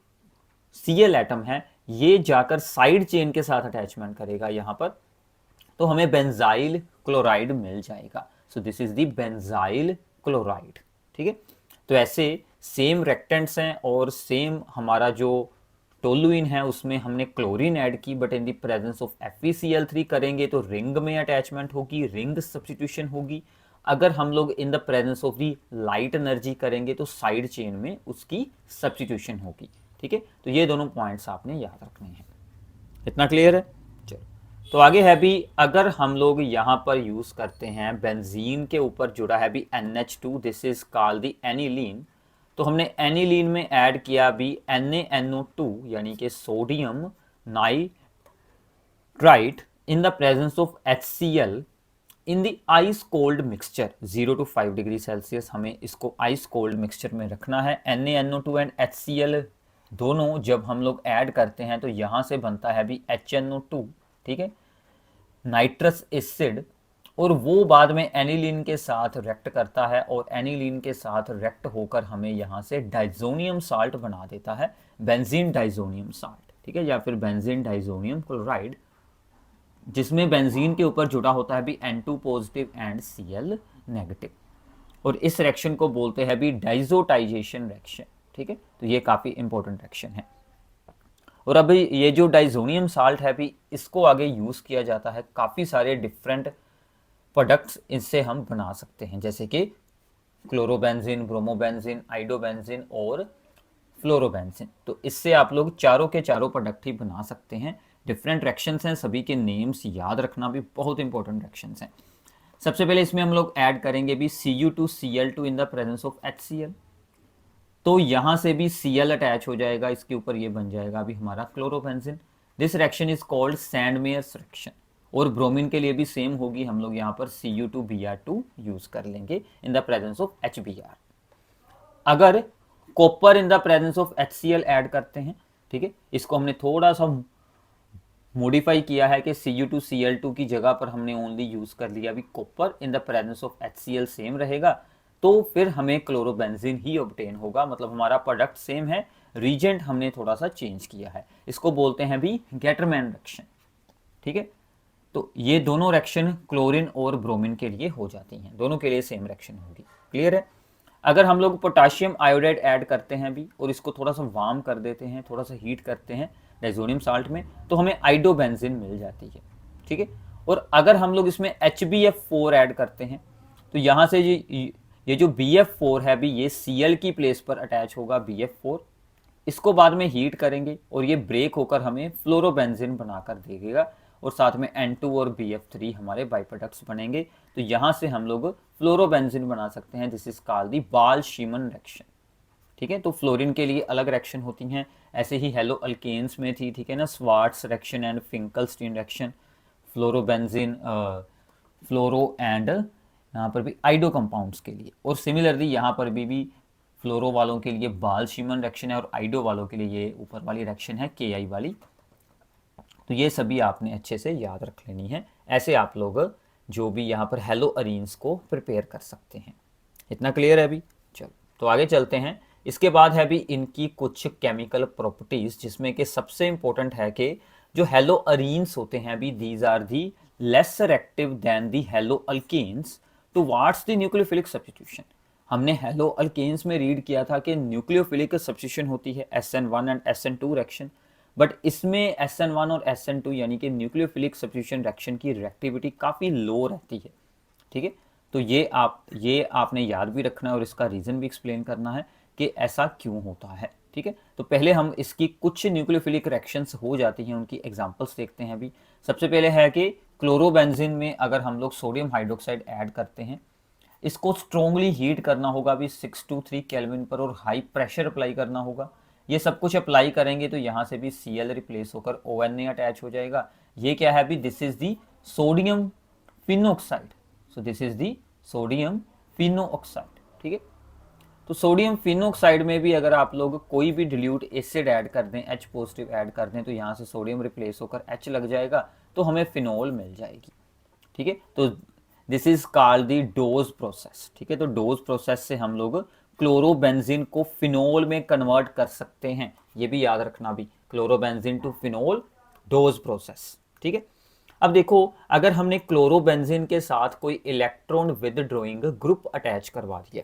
Cl एटम है ये जाकर साइड चेन के साथ अटैचमेंट करेगा यहाँ पर, तो हमें बेंजाइल क्लोराइड मिल जाएगा। So this is the benzyl chloride. ठीक है, तो ऐसे सेम रेक्टेंट्स हैं और सेम हमारा जो टोलुइन है उसमें हमने क्लोरीन ऐड की, but in the presence of FeCl3 करेंगे तो रिंग में अटैचमेंट होगी, रिंग सब्स्टिट्यूशन होगी। अगर हम लोग in the presence of the light energy करेंगे तो साइड चेन में उसकी सब्स्टिट्यूशन होगी। ठीक है, तो ये दोनों पॉइंट्स आपने याद रखने हैं। इतना क्लियर है? चलो, तो आगे है भी, अगर हम लोग यहाँ पर यूज करते हैं बेंजीन के ऊपर जुड़ा है भी NH2, this is called the aniline. तो हमने एनिलीन में ऐड किया भी NaNO2 यानी कि sodium nitrite in the presence of HCl in the ice cold mixture 0 to 5 degree Celsius. हमें इसको आइस कोल्ड मिक्सचर में रखना है। NaNO2 एंड HCl दोनों जब हम लोग ऐड करते हैं तो यहाँ से बनता है भी HNO2, ठीक है, नाइट्रस एसिड, और वो बाद में एनिलीन के साथ रिएक्ट करता है और एनिलीन के साथ रिएक्ट होकर हमें यहाँ से डाइजोनियम साल्ट बना देता है, बेंजीन डाइजोनियम साल्ट। ठीक है, या फिर बेंजीन डाइजोनियम क्लोराइड, जिसमें बेंजीन के ऊपर जुड़ा होता है भी N2 positive and Cl negative, और इस रिएक्शन को बोलते हैं भी डाइजोटाइजेशन रिएक्शन। ठीक है, तो ये काफ़ी इंपॉर्टेंट रिएक्शन है। और अभी ये जो डाइजोनियम साल्ट है भी इसको आगे यूज़ किया जाता है, काफ़ी सारे डिफरेंट प्रोडक्ट्स इससे हम बना सकते हैं, जैसे कि क्लोरोबेंजीन, ब्रोमोबेंजीन, आइडोबेंजीन और फ्लोरोबेंजीन। तो इससे आप लोग चारों के चारों प्रोडक्ट ही बना सकते हैं। डिफरेंट रिएक्शंस हैं, सभी के नेम्स याद रखना भी बहुत इंपॉर्टेंट रिएक्शंस हैं। सबसे पहले इसमें हम लोग ऐड करेंगे भी Cu2Cl2 in the presence of HCl, तो यहाँ से भी Cl अटैच हो जाएगा, इसके ऊपर ये बन जाएगा अभी हमारा chlorobenzene. This reaction is called Sandmeyer's reaction. और ब्रोमीन के लिए भी सेम होगी, हम लोग यहाँ पर Cu2Br2 यूज कर लेंगे in the presence of HBr। अगर copper in the presence of HCl add करते हैं, ठीक है, इसको हमने थोड़ा सा मॉडिफाई किया है कि Cu2Cl2 की जगह पर हमने ओनली यूज कर लिया अभी copper in the presence of HCl same रहेगा, तो फिर हमें क्लोरोबेंजीन ही ऑब्टेन होगा। मतलब हमारा प्रोडक्ट सेम है, रीजेंट हमने थोड़ा सा चेंज किया है। इसको बोलते हैं भी गेटरमैन रिएक्शन। ठीक है, तो ये दोनों रिएक्शन क्लोरीन और ब्रोमीन के लिए हो जाती हैं, दोनों के लिए सेम रिएक्शन होगी। क्लियर है? अगर हम लोग पोटाशियम आयोडाइड ऐड करते हैं भी और इसको थोड़ा सा वार्म कर देते हैं, थोड़ा सा हीट करते हैं डाइजोनियम साल्ट में, तो हमें आइडोबेंजीन मिल जाती है। ठीक है, और अगर हम लोग इसमें HbF4 ऐड करते हैं तो यहाँ से ये जो BF4 है भी ये Cl की प्लेस पर अटैच होगा BF4, इसको बाद में हीट करेंगे और ये ब्रेक होकर हमें फ्लोरोबेंजीन बनाकर देगा, और साथ में N2 और BF3 हमारे बाई प्रोडक्ट्स बनेंगे। तो यहाँ से हम लोग फ्लोरोबेंजीन बना सकते हैं। This is called the Balz Schiemann reaction. ठीक है, तो फ्लोरीन के लिए अलग रिएक्शन होती हैं, ऐसे ही हेलो अल्केन्स में थी, ठीक है ना, Swarts reaction and Finkelstein reaction, fluorobenzene, fluoro and यहाँ पर भी आइडो कंपाउंड्स के लिए। और सिमिलरली यहाँ पर भी फ्लोरो वालों के लिए बाल-शीमन रिएक्शन है और आइडो वालों के लिए ये ऊपर वाली रिएक्शन है Ki वाली। तो ये सभी आपने अच्छे से याद रख लेनी है। ऐसे आप लोग जो भी यहाँ पर हेलो अरीन्स को प्रिपेयर कर सकते हैं। इतना क्लियर है अभी? चलो, तो आगे चलते हैं। इसके बाद है भी इनकी कुछ केमिकल प्रॉपर्टीज, जिसमें कि सबसे इंपॉर्टेंट है कि जो हेलो अरीन्स होते हैं अभी, these are the lesser active than the halo alkanes towards the nucleophilic substitution. हमने हेलो अल्केन्स में रीड किया था कि न्यूक्लियोफिलिक सब्स्टिट्यूशन होती है SN1 and SN2 reaction, but इसमें SN1 और SN2 यानी कि न्यूक्लियोफिलिक सब्स्टिट्यूशन रिएक्शन की रिएक्टिविटी काफ़ी लो रहती है। ठीक है, तो ये आपने याद भी रखना है और इसका रीज़न भी एक्सप्लेन करना है कि ऐसा क्यों होता है। ठीक है, तो पहले हम इसकी कुछ न्यूक्लियोफिलिक रिएक्शंस हो जाती हैं, उनकी एग्जांपल्स देखते हैं अभी। सबसे पहले है कि क्लोरोबेंजीन में अगर हम लोग सोडियम हाइड्रोक्साइड ऐड करते हैं, इसको स्ट्रोंगली हीट करना होगा भी 623 केल्विन पर और हाई प्रेशर अप्लाई करना होगा। ये सब कुछ अप्लाई करेंगे तो यहाँ से भी Cl रिप्लेस होकर ONA अटैच हो जाएगा। ये क्या है भी, this is the sodium phenoxide. So this is the sodium phenoxide. ठीक है, तो सोडियम फिनोक्साइड में भी अगर आप लोग कोई भी डिल्यूट एसिड ऐड कर दें, H पॉजिटिव ऐड कर दें, तो यहाँ से सोडियम रिप्लेस होकर H लग जाएगा, तो हमें फिनोल मिल जाएगी। ठीक है, तो this is called the dose process. ठीक है, तो डोज प्रोसेस से हम लोग क्लोरोबेंजीन को फिनोल में कन्वर्ट कर सकते हैं। ये भी याद रखना भी, chlorobenzene to phenol Dow's process. ठीक है, अब देखो अगर हमने क्लोरोबेंजीन के साथ कोई इलेक्ट्रॉन विदड्रॉइंग ग्रुप अटैच करवा दिया,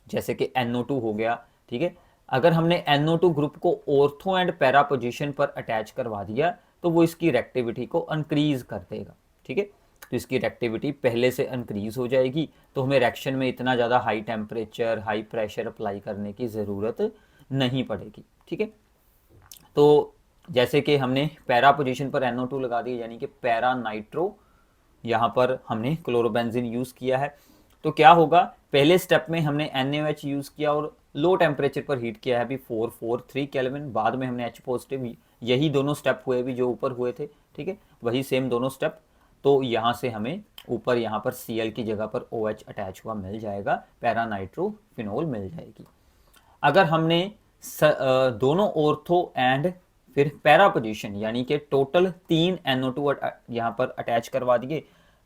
जैसे कि NO2 हो गया, ठीक है, अगर हमने NO2 ग्रुप को ऑर्थो एंड पैरा पोजीशन पर अटैच करवा दिया तो वो इसकी रिएक्टिविटी को इंक्रीज कर देगा। ठीक है, तो इसकी रिएक्टिविटी पहले से इंक्रीज हो जाएगी, तो हमें रिएक्शन में इतना ज़्यादा high temperature high pressure apply करने की ज़रूरत नहीं पड़ेगी। ठीक है, तो जैसे कि हमने पैरा पोजीशन पर NO2 लगा दिया, यानी कि पैरा नाइट्रो, यहाँ पर हमने क्लोरोबेंजीन यूज़ किया है, तो क्या होगा, पहले स्टेप में हमने NaOH यूज़ किया और लो टेम्परेचर पर हीट किया है अभी 443 केल्विन, बाद में हमने H पॉजिटिव, यही दोनों स्टेप हुए भी जो ऊपर हुए थे। ठीक है, वही सेम दोनों स्टेप, तो यहाँ से हमें ऊपर यहाँ पर Cl की जगह पर OH अटैच हुआ मिल जाएगा, पैरा नाइट्रोफिनोल मिल जाएगी। अगर हमने दोनों ऑर्थो एंड फिर पैरा पोजीशन यानी कि टोटल 3 NO2 यहाँ पर अटैच करवा दिए,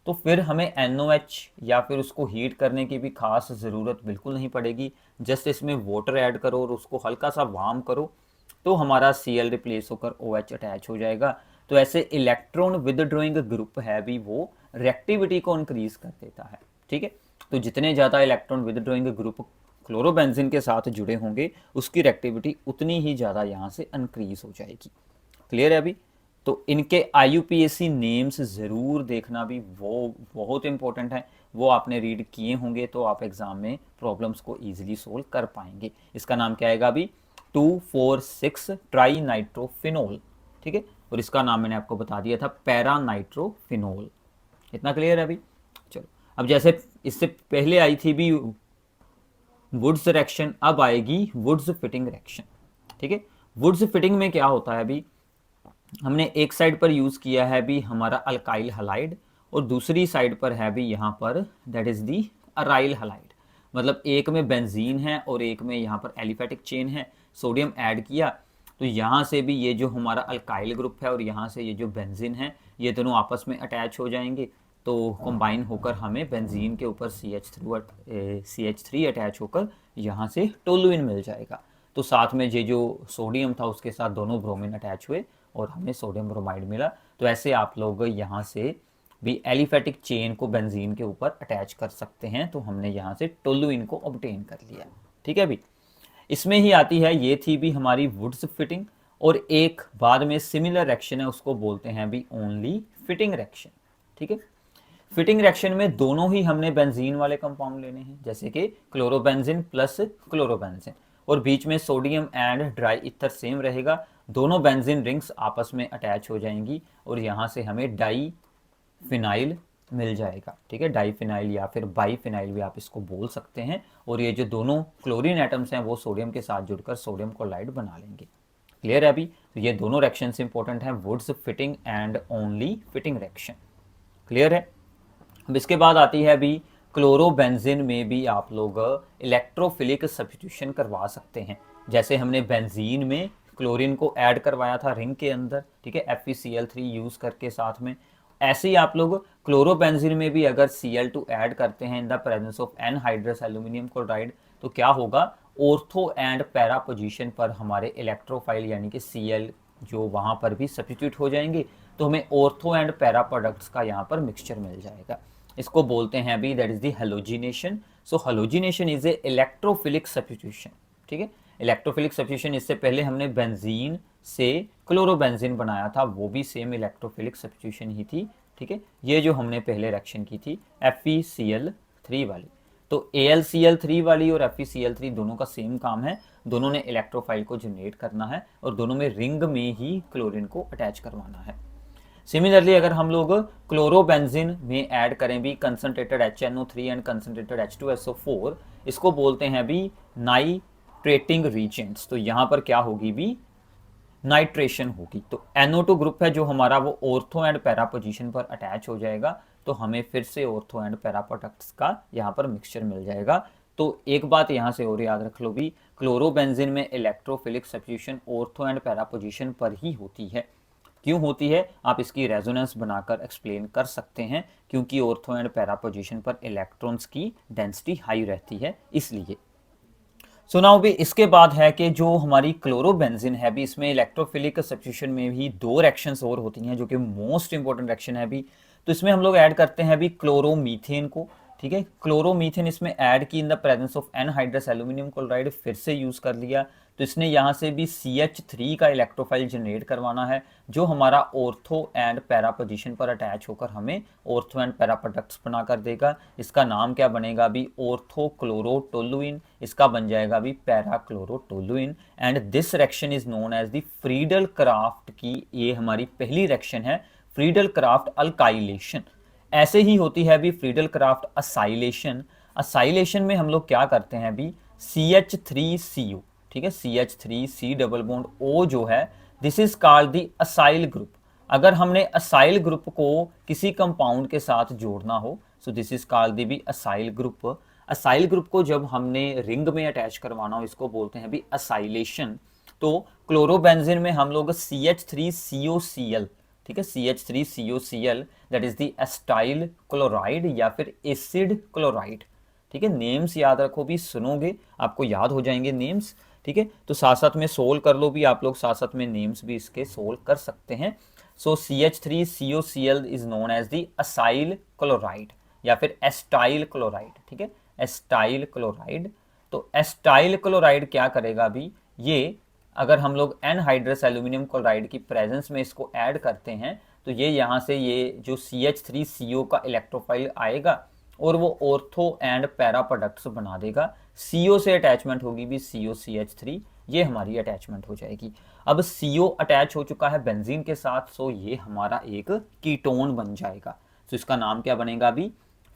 तो फिर हमें NOH या फिर उसको हीट करने की भी खास ज़रूरत बिल्कुल नहीं पड़ेगी। जस्ट इसमें वाटर ऐड करो और उसको हल्का सा वार्म करो तो हमारा Cl रिप्लेस होकर OH अटैच हो जाएगा। तो ऐसे इलेक्ट्रॉन विदड्रॉइंग ग्रुप है भी वो रिएक्टिविटी को इंक्रीज कर देता है। ठीक है, तो जितने ज़्यादा इलेक्ट्रॉन विदड्रॉइंग ग्रुप क्लोरोबेंजीन के साथ जुड़े होंगे उसकी रिएक्टिविटी उतनी ही ज़्यादा यहाँ से इंक्रीज हो जाएगी। क्लियर है अभी? तो इनके IUPAC नेम्स ज़रूर देखना भी, वो बहुत इंपॉर्टेंट है, वो आपने रीड किए होंगे तो आप एग्जाम में प्रॉब्लम्स को ईजिली सोल्व कर पाएंगे। इसका नाम क्या आएगा अभी, 2,4,6 ट्राई नाइट्रोफिनोल। ठीक है, और इसका नाम मैंने आपको बता दिया था पैरा नाइट्रोफिनोल। इतना क्लियर है अभी? चलो, अब जैसे इससे पहले आई थी भी वुड्स रिएक्शन, अब आएगी वुड्स फिटिंग रिएक्शन। ठीक है, वुड्स फिटिंग में क्या होता है अभी, हमने एक साइड पर यूज किया है भी हमारा अल्काइल हलाइड और दूसरी साइड पर है भी यहाँ पर that is the aryl halide, मतलब एक में बेंजीन है और एक में यहाँ पर एलिफेटिक चेन है, सोडियम ऐड किया तो यहाँ से भी ये जो हमारा अल्काइल ग्रुप है और यहाँ से ये जो बेंजीन है ये दोनों आपस में अटैच हो जाएंगे, तो कंबाइन होकर हमें बेंजीन के ऊपर CH3 अटैच होकर यहाँ से टोलुइन मिल जाएगा। तो साथ में ये जो सोडियम था उसके साथ दोनों ब्रोमीन अटैच हुए और हमें सोडियम ब्रोमाइड मिला। तो ऐसे आप लोग यहाँ से भी एलिफेटिक चेन को बेंजीन के ऊपर अटैच कर सकते हैं, तो हमने यहाँ से टोलुइन को ऑब्टेन कर लिया। ठीक है, अभी इसमें ही आती है, ये थी भी हमारी वुड्स फिटिंग, और एक बाद में सिमिलर रिएक्शन है उसको बोलते हैं भी ओनली फिटिंग रिएक्शन। ठीक है, फिटिंग रिएक्शन में दोनों ही हमने बेंजीन वाले कंपाउंड लेने हैं, जैसे कि क्लोरोबेंजीन प्लस क्लोरोबेंजीन, और बीच में sodium and dry ether same रहेगा, दोनों बेंजीन रिंग्स आपस में अटैच हो जाएंगी और यहाँ से हमें डाई फिनाइल मिल जाएगा। ठीक है, डाईफिनाइल या फिर बाईफिनाइल भी आप इसको बोल सकते हैं, और ये जो दोनों क्लोरीन एटम्स हैं वो सोडियम के साथ जुड़कर सोडियम क्लोराइड बना लेंगे। क्लियर है अभी? तो ये दोनों रिएक्शंस इंपॉर्टेंट हैं, Wurtz Fittig and only Fittig reaction. Clear है? अब इसके बाद आती है अभी क्लोरोबेंजीन में भी आप लोग इलेक्ट्रोफिलिक सब्स्टिट्यूशन करवा सकते हैं, जैसे हमने बेंजीन में क्लोरीन को ऐड करवाया था रिंग के अंदर, ठीक है, FeCl3 यूज करके साथ में, ऐसे ही आप लोग क्लोरोबेंजीन में भी अगर Cl2 ऐड करते हैं in the presence of anhydrous aluminium chloride, तो क्या होगा, ऑर्थो एंड पैरा पोजीशन पर हमारे इलेक्ट्रोफाइल यानी कि Cl जो वहाँ पर भी सब्स्टिट्यूट हो जाएंगे, तो हमें ऑर्थो एंड पैरा प्रोडक्ट्स का यहाँ पर मिक्सचर मिल जाएगा। इसको बोलते हैं अभी that is the halogenation. So halogenation is a electrophilic substitution. ठीक है, इलेक्ट्रोफिलिक सब्स्टिट्यूशन, इससे पहले हमने बेंजीन से क्लोरोबेंजीन बनाया था, वो भी सेम इलेक्ट्रोफिलिक सब्स्टिट्यूशन ही थी। ठीक है, ये जो हमने पहले रिएक्शन की थी FeCl3 वाली, तो AlCl3 वाली और FeCl3 दोनों का सेम काम है, दोनों ने इलेक्ट्रोफाइल को जनरेट करना है और दोनों में रिंग में ही क्लोरीन को अटैच करवाना है। सिमिलरली अगर हम लोग क्लोरोबेंजीन में ऐड करें भी concentrated HNO3 and concentrated H2SO4, इसको बोलते हैं भी नाइट्रेटिंग रीजेंट्स, तो यहाँ पर क्या होगी भी नाइट्रेशन होगी। तो NO2 ग्रुप है जो हमारा वो ऑर्थो एंड पैरा पोजीशन पर अटैच हो जाएगा, तो हमें फिर से ऑर्थो एंड पैरा प्रोडक्ट्स का यहाँ पर मिक्सचर मिल जाएगा। तो एक बात यहाँ से और याद रख लो भी, क्लोरोबेंजीन में electrophilic substitution ortho and para position पर ही होती है। क्यों होती है, आप इसकी रेजोनेंस बनाकर एक्सप्लेन कर सकते हैं, क्योंकि ऑर्थो एंड पैरा पोजीशन पर इलेक्ट्रॉन्स की डेंसिटी हाई रहती है इसलिए। सो नाउ भी इसके बाद है कि जो हमारी क्लोरोबेंजीन है भी, इसमें इलेक्ट्रोफिलिक सब्स्टिट्यूशन में भी दो रिएक्शंस और होती हैं जो कि मोस्ट इंपॉर्टेंट रिएक्शन है भी। तो इसमें हम लोग ऐड करते हैं भी क्लोरोमीथेन को। ठीक है, क्लोरोमीथेन इसमें ऐड की in the presence of anhydrous aluminium chloride, फिर से यूज कर लिया। तो इसने यहाँ से भी CH3 का इलेक्ट्रोफाइल जनरेट करवाना है जो हमारा ऑर्थो एंड पैरा पोजीशन पर अटैच होकर हमें ऑर्थो एंड पैरा प्रोडक्ट्स बना कर देगा। इसका नाम क्या बनेगा भी, ऑर्थोक्लोरोटोलुइन। इसका बन जाएगा भी parachlorotoluene. And this reaction is known as the Friedel Crafts की, ये हमारी पहली रिएक्शन है, फ्रीडल क्राफ्ट अल्काइलेशन। ऐसे ही होती है भी फ्रीडल क्राफ्ट असाइलेशन। असाइलेशन में हम लोग क्या करते हैं भी, CH3CO, ठीक है, CH3C डबल बॉन्ड O जो है, this is called the acyl group. अगर हमने असाइल ग्रुप को किसी कंपाउंड के साथ जोड़ना हो, so this is called the भी असाइल ग्रुप। असाइल ग्रुप को जब हमने रिंग में अटैच करवाना हो, इसको बोलते हैं भी असाइलेशन। तो क्लोरोबेंजीन में हम लोग CH3COCl, ठीक है, CH3COCl that is the acetyl chloride या फिर एसिड क्लोराइड। ठीक है, नेम्स याद रखो भी, सुनोगे आपको याद हो जाएंगे नेम्स। ठीक है, तो साथ साथ में सोल्व कर लो भी आप लोग, साथ साथ में नेम्स भी इसके सोल्व कर सकते हैं। So CH3COCl is known as the acyl chloride या फिर एस्टाइल क्लोराइड। ठीक है, एस्टाइल क्लोराइड। तो एस्टाइल क्लोराइड क्या करेगा भी, ये अगर हम लोग एनहाइड्रस एल्यूमिनियम क्लोराइड की प्रेजेंस में इसको ऐड करते हैं तो ये यहाँ से ये जो CH3CO का इलेक्ट्रोफाइल आएगा और वो ऑर्थो एंड पैरा प्रोडक्ट्स बना देगा। CO से अटैचमेंट होगी भी COCH3, ये हमारी अटैचमेंट हो जाएगी। अब CO अटैच हो चुका है बेंजीन के साथ, सो ये हमारा एक कीटोन बन जाएगा। सो इसका नाम क्या बनेगा भी,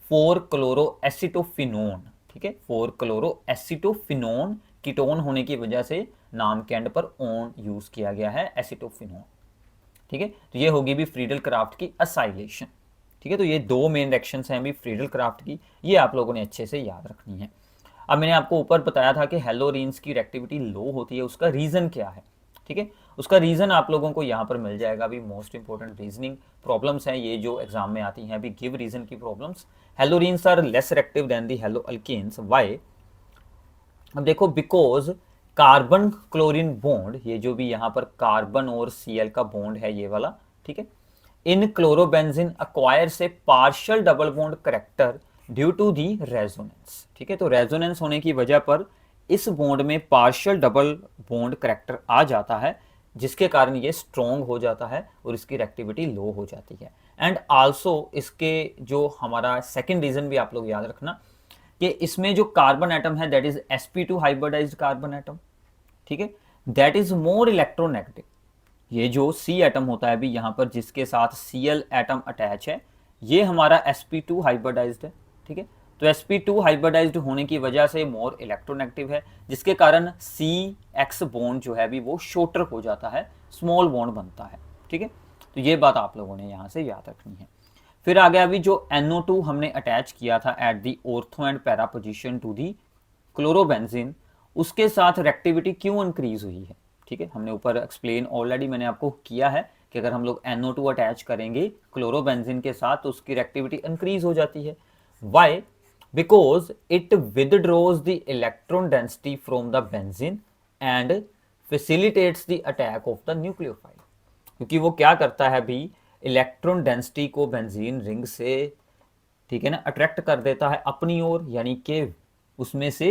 4 क्लोरो एसिटोफिनोन। ठीक है, 4 क्लोरो एसिटोफिनोन, कीटोन होने की वजह से नाम के एंड पर ओन यूज किया गया है, एसिटोफिनोन। ठीक है, तो ये होगी भी फ्रीडल क्राफ्ट की असाइलेशन। ठीक है, तो ये दो मेन रिएक्शंस हैं भी फ्रीडल क्राफ्ट की, ये आप लोगों ने अच्छे से याद रखनी है। अब मैंने आपको ऊपर बताया था कि हेलोरीन्स की रिएक्टिविटी लो होती है, उसका रीजन क्या है। ठीक है, उसका रीजन आप लोगों को यहाँ पर मिल जाएगा भी, मोस्ट इंपॉर्टेंट रीजनिंग प्रॉब्लम्स हैं ये जो एग्जाम में आती हैं भी, गिव रीजन की problems. Haloarenes are less reactive than the halo alkanes, why. अब देखो, बिकॉज कार्बन क्लोरीन बॉन्ड, ये जो भी यहाँ पर कार्बन और Cl का बॉन्ड है ये वाला, ठीक है, इन क्लोरोबेंजीन अक्वायर से partial double bond character due to the resonance. ठीक है, तो रेजोनेंस होने की वजह पर इस बॉन्ड में पार्शियल डबल बॉन्ड करेक्टर आ जाता है, जिसके कारण ये स्ट्रॉन्ग हो जाता है और इसकी रिएक्टिविटी लो हो जाती है। एंड आल्सो इसके जो हमारा सेकेंड रीजन भी आप लोग याद रखना कि इसमें जो कार्बन एटम है that is sp2 hybridised carbon atom. ठीक है, दैट इज मोर इलेक्ट्रोनेगेटिव। ये जो C एटम होता है भी यहाँ पर, जिसके साथ Cl एटम अटैच है, ये हमारा sp2 हाइब्रिडाइज्ड है। ठीक है, तो sp2 हाइब्रिडाइज्ड होने की वजह से मोर इलेक्ट्रोनेगेटिव है, जिसके कारण CX बॉन्ड जो है भी वो शॉर्टर हो जाता है, स्मॉल बॉन्ड बनता है। ठीक है, तो ये बात आप लोगों ने यहाँ से याद रखनी है। फिर आ गया अभी जो NO2 हमने अटैच किया था at the ortho and para position to the chlorobenzene, उसके साथ रिएक्टिविटी क्यों इंक्रीज हुई है। ठीक है, हमने ऊपर एक्सप्लेन ऑलरेडी मैंने आपको किया है कि अगर हम लोग NO2 अटैच करेंगे क्लोरोबेंजीन के साथ तो उसकी रिएक्टिविटी इंक्रीज हो जाती है। Why, because it withdraws the electron density from the benzene and facilitates the attack of the nucleophile. क्योंकि वो क्या करता है भी, इलेक्ट्रॉन डेंसिटी को बेंजीन रिंग से, ठीक है ना, अट्रैक्ट कर देता है अपनी ओर, यानी कि उसमें से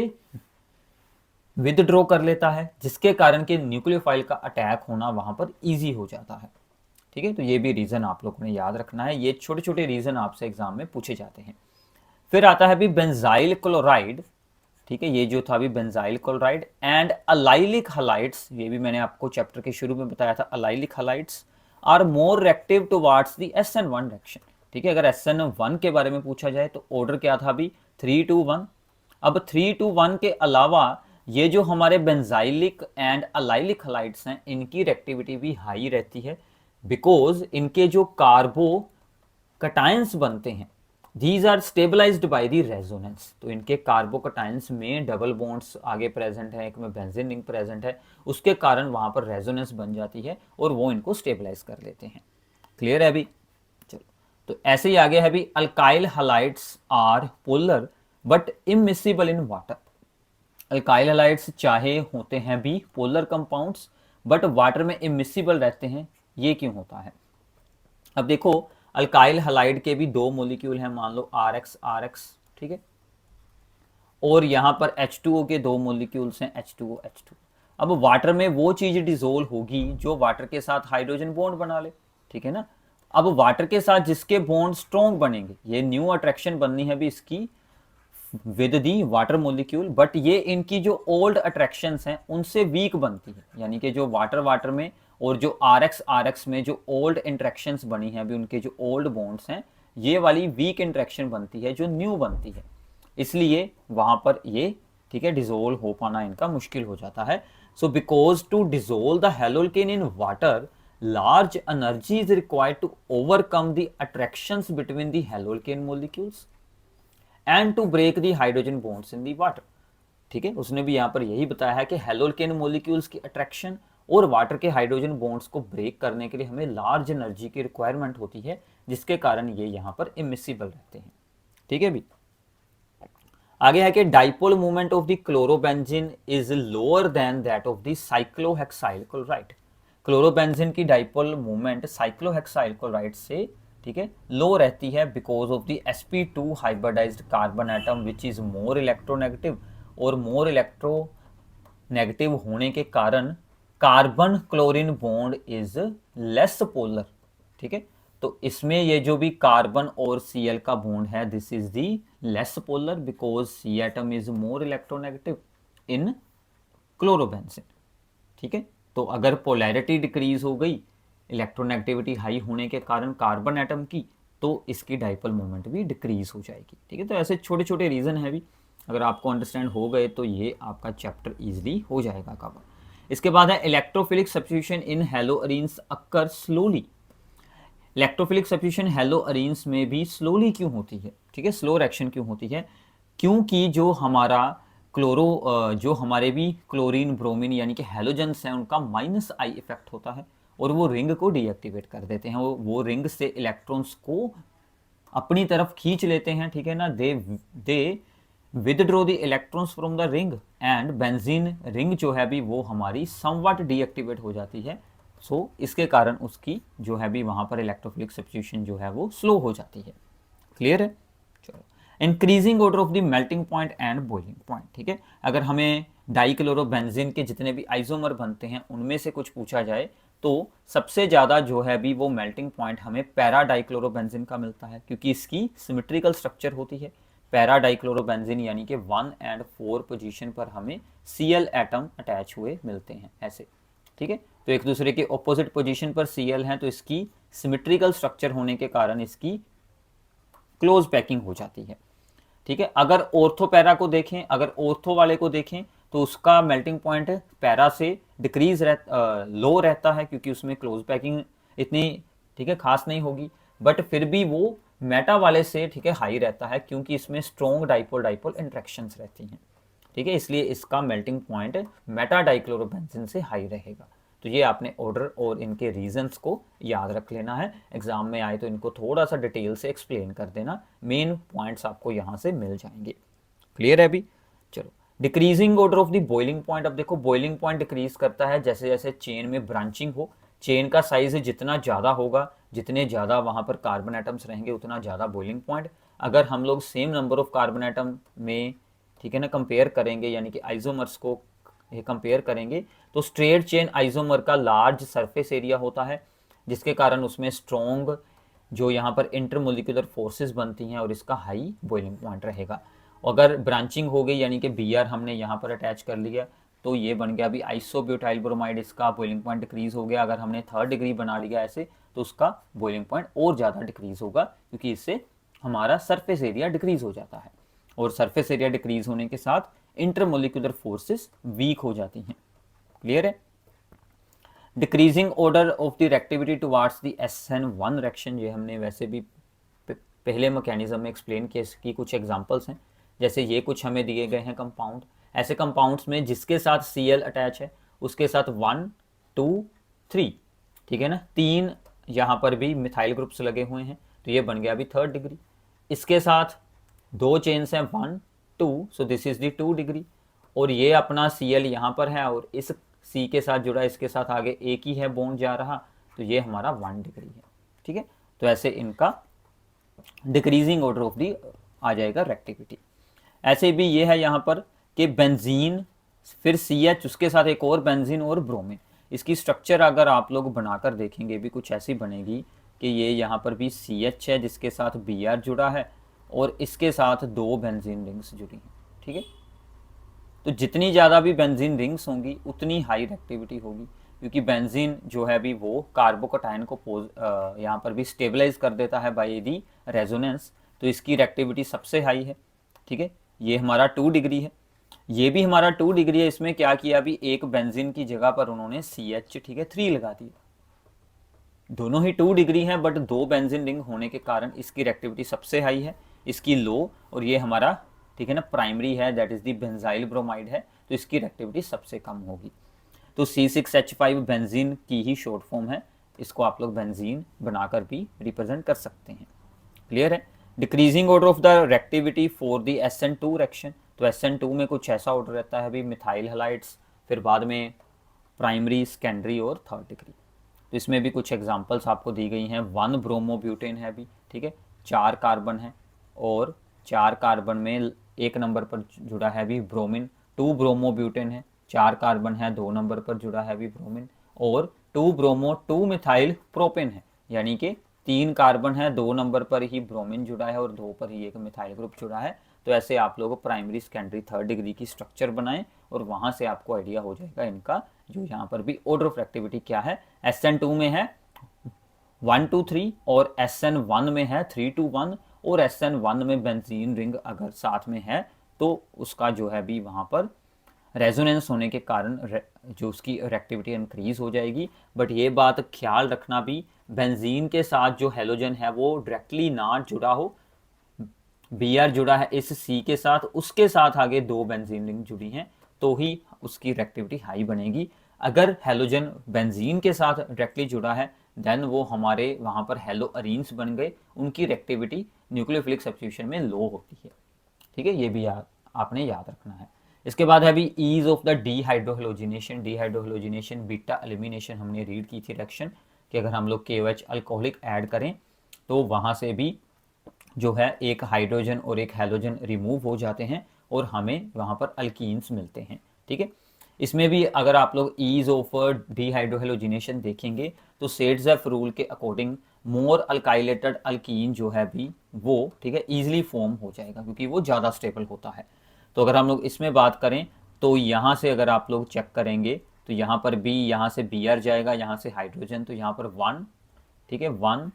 विदड्रॉ कर लेता है, जिसके कारण के न्यूक्लियोफाइल का अटैक होना वहां पर इजी हो जाता है। ठीक है, तो ये भी रीजन आप लोगों ने याद रखना है, ये छोटे छोटे रीजन आपसे एग्जाम में पूछे जाते हैं। फिर आता है भी बेंजाइल क्लोराइड। ठीक है, ये जो था भी benzyl chloride and allylic halides, ये भी मैंने आपको चैप्टर के शुरू में बताया था, allylic halides are more reactive towards the SN1 reaction. ठीक है, अगर SN1 के बारे में पूछा जाए तो ऑर्डर क्या था भी, 3-1। अब 3-1 के अलावा ये जो हमारे बेंजाइलिक एंड अलाइलिक हलाइड्स हैं, इनकी रिएक्टिविटी भी हाई रहती है, बिकॉज इनके जो कार्बो कटायंस बनते हैं, these are stabilized by the resonance। तो इनके कार्बोकटायंस में डबल बॉन्ड्स आगे प्रेजेंट है, एक में बेंजीन रिंग प्रेजेंट है, उसके कारण वहां पर रेजोनेंस बन जाती है और वो इनको स्टेबलाइज कर लेते हैं। क्लियर है अभी, चलो, तो ऐसे ही आगे है भी, alkyl halides are polar but immiscible in water. Alkyl halides चाहे होते हैं भी पोलर कंपाउंड्स बट वाटर में इमिसिबल रहते हैं, ये क्यों होता है? अब देखो, अल्काइल हैलाइड के भी दो मोलिक्यूल हैं, मान लो आर एक्स आर एक्स, ठीक है, और यहां पर H2O के दो मोलिक्यूल्स हैं H2O H2। अब वाटर में वो चीज डिजोल्व होगी जो वाटर के साथ हाइड्रोजन बॉन्ड बना ले, ठीक है ना। अब वाटर के साथ जिसके बॉन्ड स्ट्रॉन्ग बनेंगे, ये न्यू अट्रैक्शन बननी है भी इसकी with the water molecule, but ये इनकी जो ओल्ड अट्रैक्शंस हैं उनसे वीक बनती है, यानी कि जो वाटर वाटर में और जो आर एक्स में जो ओल्ड इंट्रैक्शंस बनी है अभी, उनके जो ओल्ड बॉन्ड्स हैं, ये वाली वीक इंट्रैक्शन बनती है जो न्यू बनती है, इसलिए वहां पर ये, ठीक है, डिजोल्व हो पाना इनका मुश्किल हो जाता है। So because to dissolve the haloalkane in water, large energy is required to overcome the attractions between the haloalkane molecules and to break the hydrogen bonds in the water। ठीक है, उसने भी यहां पर यही बताया है कि हेलोल्केन मॉलिक्यूल्स की अट्रैक्शन और वाटर के हाइड्रोजन बॉन्ड्स को ब्रेक करने के लिए हमें लार्ज एनर्जी की रिक्वायरमेंट होती है, जिसके कारण ये यहां पर इमिसिबल रहते हैं। ठीक है भी, आगे है कि dipole movement of the chlorobenzene is lower than that of the cyclohexyl chloride. Chlorobenzene की डाइपोल मूवमेंट साइक्लोहेक्साइल क्लोराइड से, ठीक है, लो रहती है because of the sp2 hybridised carbon atom which is more electronegative, और मोर इलेक्ट्रोनेगेटिव होने के कारण carbon chlorine bond is less polar. ठीक है, तो इसमें ये जो भी कार्बन और Cl का बॉन्ड है, this is the less polar because C atom is more electronegative in chlorobenzene. ठीक है, तो अगर पोलैरिटी डिक्रीज हो गई, इलेक्ट्रोनेगेटिविटी हाई होने के कारण कार्बन एटम की, तो इसकी डाइपोल मोमेंट भी डिक्रीज हो जाएगी। ठीक है, तो ऐसे छोटे छोटे रीजन है भी, अगर आपको अंडरस्टैंड हो गए तो ये आपका चैप्टर इजीली हो जाएगा कवर। इसके बाद है इलेक्ट्रोफिलिक सब्स्टिट्यूशन इन हेलोअरीन्स अक्कर स्लोली। इलेक्ट्रोफिलिक सब्स्टिट्यूशन हेलोअरीन्स में भी स्लोली क्यों होती है? ठीक है, स्लो रिएक्शन क्यों होती है? क्योंकि जो हमारा जो हमारे भी क्लोरीन ब्रोमीन यानी कि हेलोजेंस हैं, उनका माइनस आई इफेक्ट होता है और वो रिंग को डीएक्टिवेट कर देते हैं, वो रिंग से इलेक्ट्रॉन्स को अपनी तरफ खींच लेते हैं। ठीक है ना, they withdraw the electrons from the ring and benzene ring जो है भी वो हमारी समवट डीएक्टिवेट हो जाती है। सो इसके कारण उसकी जो है भी वहां पर इलेक्ट्रोफिलिक सब्स्टिट्यूशन जो है वो स्लो हो जाती है। क्लियर है? चलो, increasing order of the melting point and boiling point. ठीक है, अगर हमें डाइक्लोरोबेंजीन के जितने भी आइसोमर बनते हैं उनमें से कुछ पूछा जाए तो सबसे ज्यादा जो है भी वो मेल्टिंग पॉइंट हमें पैरा डाइक्लोरोबेंजीन का मिलता है, क्योंकि इसकी सिमेट्रिकल स्ट्रक्चर होती है। पैरा डाइक्लोरोबेंजीन यानी कि 1 और 4 पोजीशन पर हमें Cl एटम अटैच हुए मिलते हैं ऐसे। ठीक है, तो एक दूसरे के ऑपोजिट पोजीशन पर Cl हैं, तो इसकी सिमेट्रिकल स्ट्रक्चर होने के कारण इसकी क्लोज पैकिंग हो जाती है। ठीक है, अगर ऑर्थो पैरा को देखें, अगर ऑर्थो वाले को देखें तो उसका मेल्टिंग पॉइंट पैरा से डिक्रीज लो रहता है, क्योंकि उसमें क्लोज पैकिंग इतनी, ठीक है, खास नहीं होगी, बट फिर भी वो मेटा वाले से, ठीक है, हाई रहता है, क्योंकि इसमें स्ट्रॉन्ग डाइपोल डाइपोल इंट्रैक्शंस रहती हैं। ठीक है, इसलिए इसका मेल्टिंग पॉइंट मेटा डाइक्लोरोबेंजीन से हाई रहेगा। तो ये आपने ऑर्डर और इनके रीजंस को याद रख लेना है, एग्जाम में आए तो इनको थोड़ा सा डिटेल से एक्सप्लेन कर देना, मेन पॉइंट्स आपको यहाँ से मिल जाएंगे। क्लियर है अभी? चलो, decreasing order of the boiling point. अब देखो, बॉइलिंग पॉइंट डिक्रीज करता है जैसे जैसे चेन में ब्रांचिंग हो, चेन का साइज जितना ज़्यादा होगा, जितने ज़्यादा वहाँ पर कार्बन एटम्स रहेंगे उतना ज़्यादा बॉइलिंग पॉइंट। अगर हम लोग same number of carbon atom में, ठीक है ना, कंपेयर करेंगे, यानी कि आइसोमर्स को कंपेयर करेंगे, तो स्ट्रेट चेन आइसोमर का लार्ज सरफेस एरिया होता है, जिसके कारण उसमें स्ट्रॉन्ग जो यहाँ पर इंटरमोलिकुलर फोर्सेस बनती हैं और इसका हाई बॉइलिंग पॉइंट रहेगा। अगर ब्रांचिंग हो गई, यानी कि Br हमने यहाँ पर अटैच कर लिया, तो ये बन गया अभी आइसोब्यूटाइल ब्रोमाइड, इसका बॉइलिंग पॉइंट डिक्रीज हो गया। अगर हमने 3rd डिग्री बना लिया ऐसे, तो उसका बॉइलिंग पॉइंट और ज़्यादा डिक्रीज होगा, क्योंकि इससे हमारा सरफेस एरिया डिक्रीज हो जाता है, और सरफेस एरिया डिक्रीज होने के साथ इंटरमोलिकुलर फोर्सेस वीक हो जाती हैं। क्लियर है? Decreasing order of the reactivity towards the SN1 reaction, ये हमने वैसे भी पहले मैकेनिज्म में एक्सप्लेन किया, इसकी कुछ एग्जांपल्स हैं। जैसे ये कुछ हमें दिए गए हैं कंपाउंड, ऐसे कंपाउंड्स में जिसके साथ Cl अटैच है उसके साथ 1 2 3, ठीक है ना, 3 यहाँ पर भी मिथाइल ग्रुप्स लगे हुए हैं, तो ये बन गया अभी 3rd डिग्री। इसके साथ 2 चेन्स हैं 1 2, so this is the 2 degree, और ये अपना Cl यहाँ पर है और इस C के साथ जुड़ा, इसके साथ आगे एक ही है बॉन्ड जा रहा, तो ये हमारा 1 डिग्री है। ठीक है, तो ऐसे इनका डिक्रीजिंग ऑर्डर ऑफ दी आ जाएगा रेक्टिविटी। ऐसे भी ये है यहाँ पर कि बेंजीन, फिर CH, उसके साथ एक और बेंजीन और ब्रोमीन। इसकी स्ट्रक्चर अगर आप लोग बनाकर देखेंगे भी कुछ ऐसी बनेगी कि ये यहाँ पर भी CH है जिसके साथ Br जुड़ा है और इसके साथ 2 बेंजीन रिंग्स जुड़ी हैं। ठीक है, तो जितनी ज़्यादा भी बेंजीन रिंग्स होंगी उतनी हाई रेक्टिविटी होगी, क्योंकि बेंजीन जो है भी वो कार्बोकटायन को यहाँ पर भी स्टेबलाइज कर देता है बाय दी रेजोनेंस, तो इसकी रेक्टिविटी सबसे हाई है। ठीक है, ये हमारा 2 डिग्री है, ये भी हमारा 2 डिग्री है। इसमें क्या किया अभी, एक बेंजीन की जगह पर उन्होंने CH, ठीक है, 3 लगा दिया। दोनों ही 2 डिग्री हैं, बट 2 बेंजीन रिंग होने के कारण इसकी रेक्टिविटी सबसे हाई है, इसकी लो, और ये हमारा, ठीक है ना, प्राइमरी है, that is the benzyl bromide है, तो इसकी रेक्टिविटी सबसे कम होगी। तो C6H5 बेंजीन की ही शॉर्ट फॉर्म है, इसको आप लोग बेंजीन बनाकर भी रिप्रेजेंट कर सकते हैं। क्लियर है। Decreasing order of the reactivity for the SN2 reaction, तो SN2 में कुछ ऐसा ऑर्डर रहता है अभी, मिथाइल हैलाइड्स, फिर बाद में प्राइमरी, सेकेंडरी और थर्ड डिग्री। तो इसमें भी कुछ एग्जांपल्स आपको दी गई हैं। 1 ब्रोमोब्यूटेन है अभी, ठीक है, 4 कार्बन है और 4 कार्बन में 1 नंबर पर जुड़ा है भी ब्रोमीन। 2 ब्रोमोब्यूटेन है, 4 कार्बन है, 2 नंबर पर जुड़ा है भी ब्रोमीन। और 2 ब्रोमो 2 मिथाइल प्रोपेन है, यानी कि 3 कार्बन है, 2 नंबर पर ही ब्रोमीन जुड़ा है और 2 पर ही एक मिथाइल ग्रुप जुड़ा है। तो ऐसे आप लोग प्राइमरी, सेकेंडरी, थर्ड डिग्री की स्ट्रक्चर बनाएं और वहां से आपको आइडिया हो जाएगा इनका जो यहाँ पर भी ऑर्डर ऑफ एक्टिविटी क्या है। SN2 में है 1 to 3 और SN1 में है 3 to 1, और SN1 में बेंजीन रिंग अगर साथ में है तो उसका जो है भी वहाँ पर रेजोनेंस होने के कारण जो उसकी रेक्टिविटी इंक्रीज हो जाएगी। बट ये बात ख्याल रखना भी, बेंजीन के साथ जो हेलोजन है वो डायरेक्टली ना जुड़ा हो, Br जुड़ा है इस C के साथ, उसके साथ आगे 2 बेंजीन रिंग जुड़ी हैं, तो ही उसकी रेक्टिविटी हाई बनेगी। अगर हेलोजन बेंजीन के साथ डायरेक्टली जुड़ा है देन वो हमारे वहाँ पर हेलो अरीन्स बन गए, उनकी रेक्टिविटी न्यूक्लियोफिलिक सब्स्टिट्यूशन में लो होती है। ठीक है, ये भी आपने याद रखना है। इसके बाद है भी ease of the dehydrohalogenation. Dehydrohalogenation beta elimination हमने रीड की थी रिएक्शन कि अगर हम लोग KOH अल्कोहलिक ऐड करें तो वहाँ से भी जो है एक हाइड्रोजन और एक हेलोजन रिमूव हो जाते हैं और हमें वहाँ पर अल्कीन्स मिलते हैं। ठीक है, इसमें भी अगर आप लोग ईज ऑफ डीहाइड्रोहेलोजिनेशन देखेंगे तो सेड्सफ रूल के अकॉर्डिंग मोर अल्काइलेटेड अल्कीन जो है भी वो, ठीक है, ईजिली फॉर्म हो जाएगा क्योंकि वो ज़्यादा स्टेबल होता है। तो अगर हम लोग इसमें बात करें तो यहाँ से अगर आप लोग चेक करेंगे तो यहाँ पर भी, यहाँ से Br जाएगा, यहाँ से हाइड्रोजन, तो यहाँ पर 1, ठीक है, 1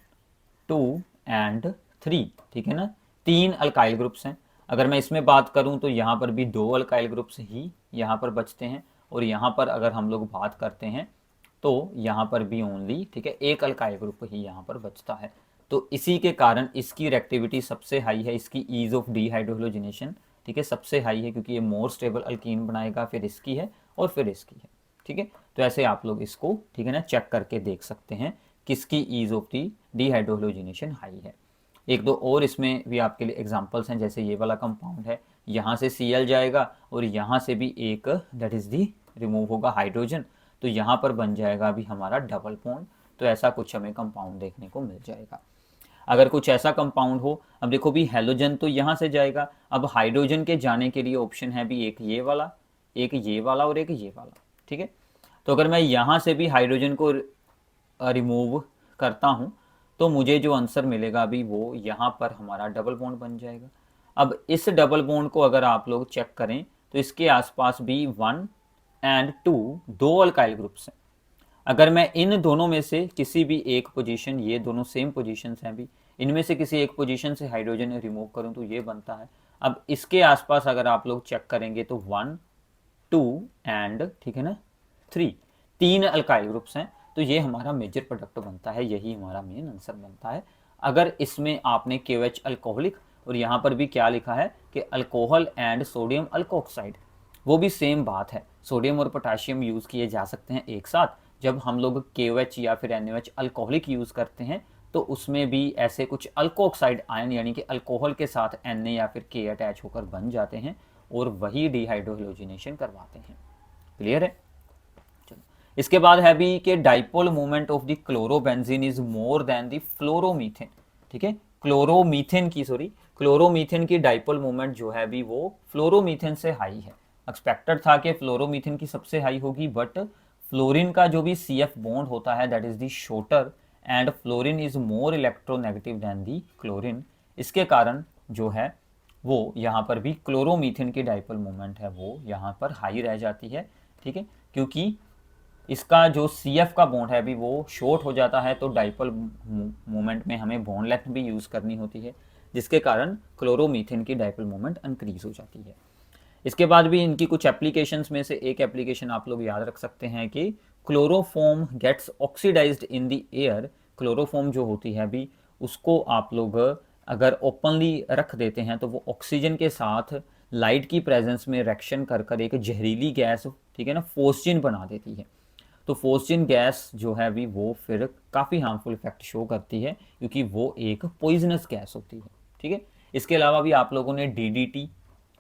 2 एंड 3, ठीक है ना, 3 अल्काइल ग्रुप्स हैं। अगर मैं इसमें बात करूं तो यहाँ पर भी 2 अल्काइल ग्रुप्स ही यहाँ पर बचते हैं, और यहाँ पर अगर हम लोग बात करते हैं तो यहाँ पर भी ओनली, ठीक है, 1 अल्काइल ग्रुप ही यहाँ पर बचता है। तो इसी के कारण इसकी रेक्टिविटी सबसे हाई है, इसकी ईज ऑफ डीहाइड्रोहेलोजिनेशन, ठीक है, सबसे हाई है क्योंकि ये मोर स्टेबल अल्कीन बनाएगा, फिर इसकी है और फिर इसकी है। ठीक है, तो ऐसे आप लोग इसको, ठीक है ना, चेक करके देख सकते हैं किसकी ease of the dehydrohalogenation high है। एक दो और इसमें भी आपके लिए एग्जांपल्स हैं, जैसे ये वाला कंपाउंड है, यहाँ से Cl जाएगा और यहाँ से भी एक दैट इज दी रिमूव होगा हाइड्रोजन, तो यहाँ पर बन जाएगा भी हमारा डबल बॉन्ड। तो ऐसा कुछ हमें कंपाउंड देखने को मिल जाएगा। अगर कुछ ऐसा कंपाउंड हो, अब देखो भी हेलोजन तो यहाँ से जाएगा, अब हाइड्रोजन के जाने के लिए ऑप्शन है भी एक ये वाला, एक ये वाला और एक ये वाला। ठीक है, तो अगर मैं यहाँ से भी हाइड्रोजन को रिमूव करता हूँ तो मुझे जो आंसर मिलेगा अभी वो यहाँ पर हमारा डबल बॉन्ड बन जाएगा। अब इस डबल बॉन्ड को अगर आप लोग चेक करें तो इसके आसपास भी 1 एंड 2 2 अल्काइल ग्रुप्स हैं। अगर मैं इन दोनों में से किसी भी एक पोजीशन, ये दोनों सेम पोजीशंस हैं भी, इनमें से किसी एक पोजीशन से हाइड्रोजन रिमूव करूं तो ये बनता है। अब इसके आसपास अगर आप लोग चेक करेंगे तो 1 2 एंड, ठीक है ना, 3 अल्काइल ग्रुप्स हैं, तो ये हमारा मेजर प्रोडक्ट बनता है, यही हमारा मेन आंसर बनता है। अगर इसमें आपने KOH अल्कोहलिक और यहाँ पर भी क्या लिखा है कि अल्कोहल एंड सोडियम अल्कोक्साइड, वो भी सेम बात है, सोडियम और पोटाशियम यूज़ किए जा सकते हैं एक साथ। जब हम लोग KOH या फिर NaOH अल्कोहलिक यूज़ करते हैं तो उसमें भी ऐसे कुछ अल्कोक्साइड आयन यानी कि अल्कोहल के साथ Na या फिर K अटैच होकर बन जाते हैं, और वही डिहाइड्रोहेलोजिनेशन करवाते हैं। क्लियर है? चलो, इसके बाद है भी कि dipole moment of the chlorobenzene is more than the fluoromethane. ठीक है, क्लोरोमीथेन की डाइपोल मोमेंट जो है भी वो फ्लोरोमीथेन से हाई है। एक्सपेक्टेड था कि फ्लोरोमीथेन की सबसे हाई होगी, बट फ्लोरीन का जो भी CF बॉन्ड होता है that is the shorter and fluorine is more electronegative than the chlorine. इसके कारण जो है वो यहाँ पर भी क्लोरोमीथेन की डाइपोल मोमेंट है वो यहाँ पर हाई रह जाती है। ठीक है, क्योंकि इसका जो CF का बॉन्ड है अभी वो शॉर्ट हो जाता है, तो डाइपोल मोमेंट में हमें बॉन्ड लेंथ भी यूज़ करनी होती है, जिसके कारण क्लोरोमीथेन की डाइपोल मोमेंट इंक्रीज हो जाती है। इसके बाद भी इनकी कुछ एप्लीकेशंस में से एक एप्लीकेशन आप लोग याद रख सकते हैं कि chloroform gets oxidised in the air. Chloroform जो होती है अभी उसको आप लोग अगर ओपनली रख देते हैं तो वो ऑक्सीजन के साथ लाइट की प्रेजेंस में रिएक्शन कर कर एक जहरीली गैस, ठीक है ना, फोस्जिन बना देती है। तो फोस्जिन गैस जो है अभी वो फिर काफ़ी हार्मफुल इफेक्ट शो करती है, क्योंकि वो एक पॉइजनस गैस होती है। ठीक है, इसके अलावा भी आप लोगों ने DDT,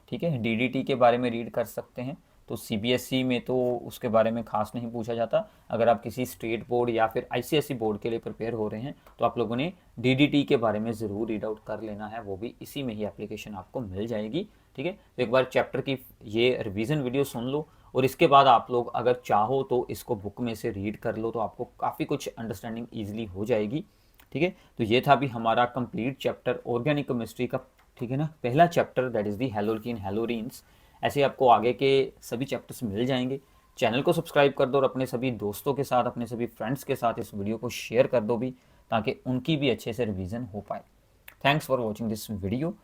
ठीक है, DDT के बारे में रीड कर सकते हैं। तो CBSE में तो उसके बारे में खास नहीं पूछा जाता। अगर आप किसी स्टेट बोर्ड या फिर ICSE बोर्ड के लिए प्रिपेयर हो रहे हैं तो आप लोगों ने DDT के बारे में ज़रूर रीड आउट कर लेना है, वो भी इसी में ही एप्लीकेशन आपको मिल जाएगी। ठीक है, तो एक बार चैप्टर की ये रिवीजन वीडियो सुन लो, और इसके बाद आप लोग अगर चाहो तो इसको बुक में से रीड कर लो, तो आपको काफ़ी कुछ अंडरस्टैंडिंग ईजिली हो जाएगी। ठीक है, तो ये था भी हमारा कंप्लीट चैप्टर ऑर्गेनिक केमिस्ट्री का, ठीक है ना, पहला चैप्टर दैट इज़ दी हैलोल्कीन हैलोरीन्स। ऐसे आपको आगे के सभी चैप्टर्स मिल जाएंगे। चैनल को सब्सक्राइब कर दो और अपने सभी दोस्तों के साथ, अपने सभी फ्रेंड्स के साथ इस वीडियो को शेयर कर दो भी, ताकि उनकी भी अच्छे से रिवीजन हो पाए। Thanks for watching this video.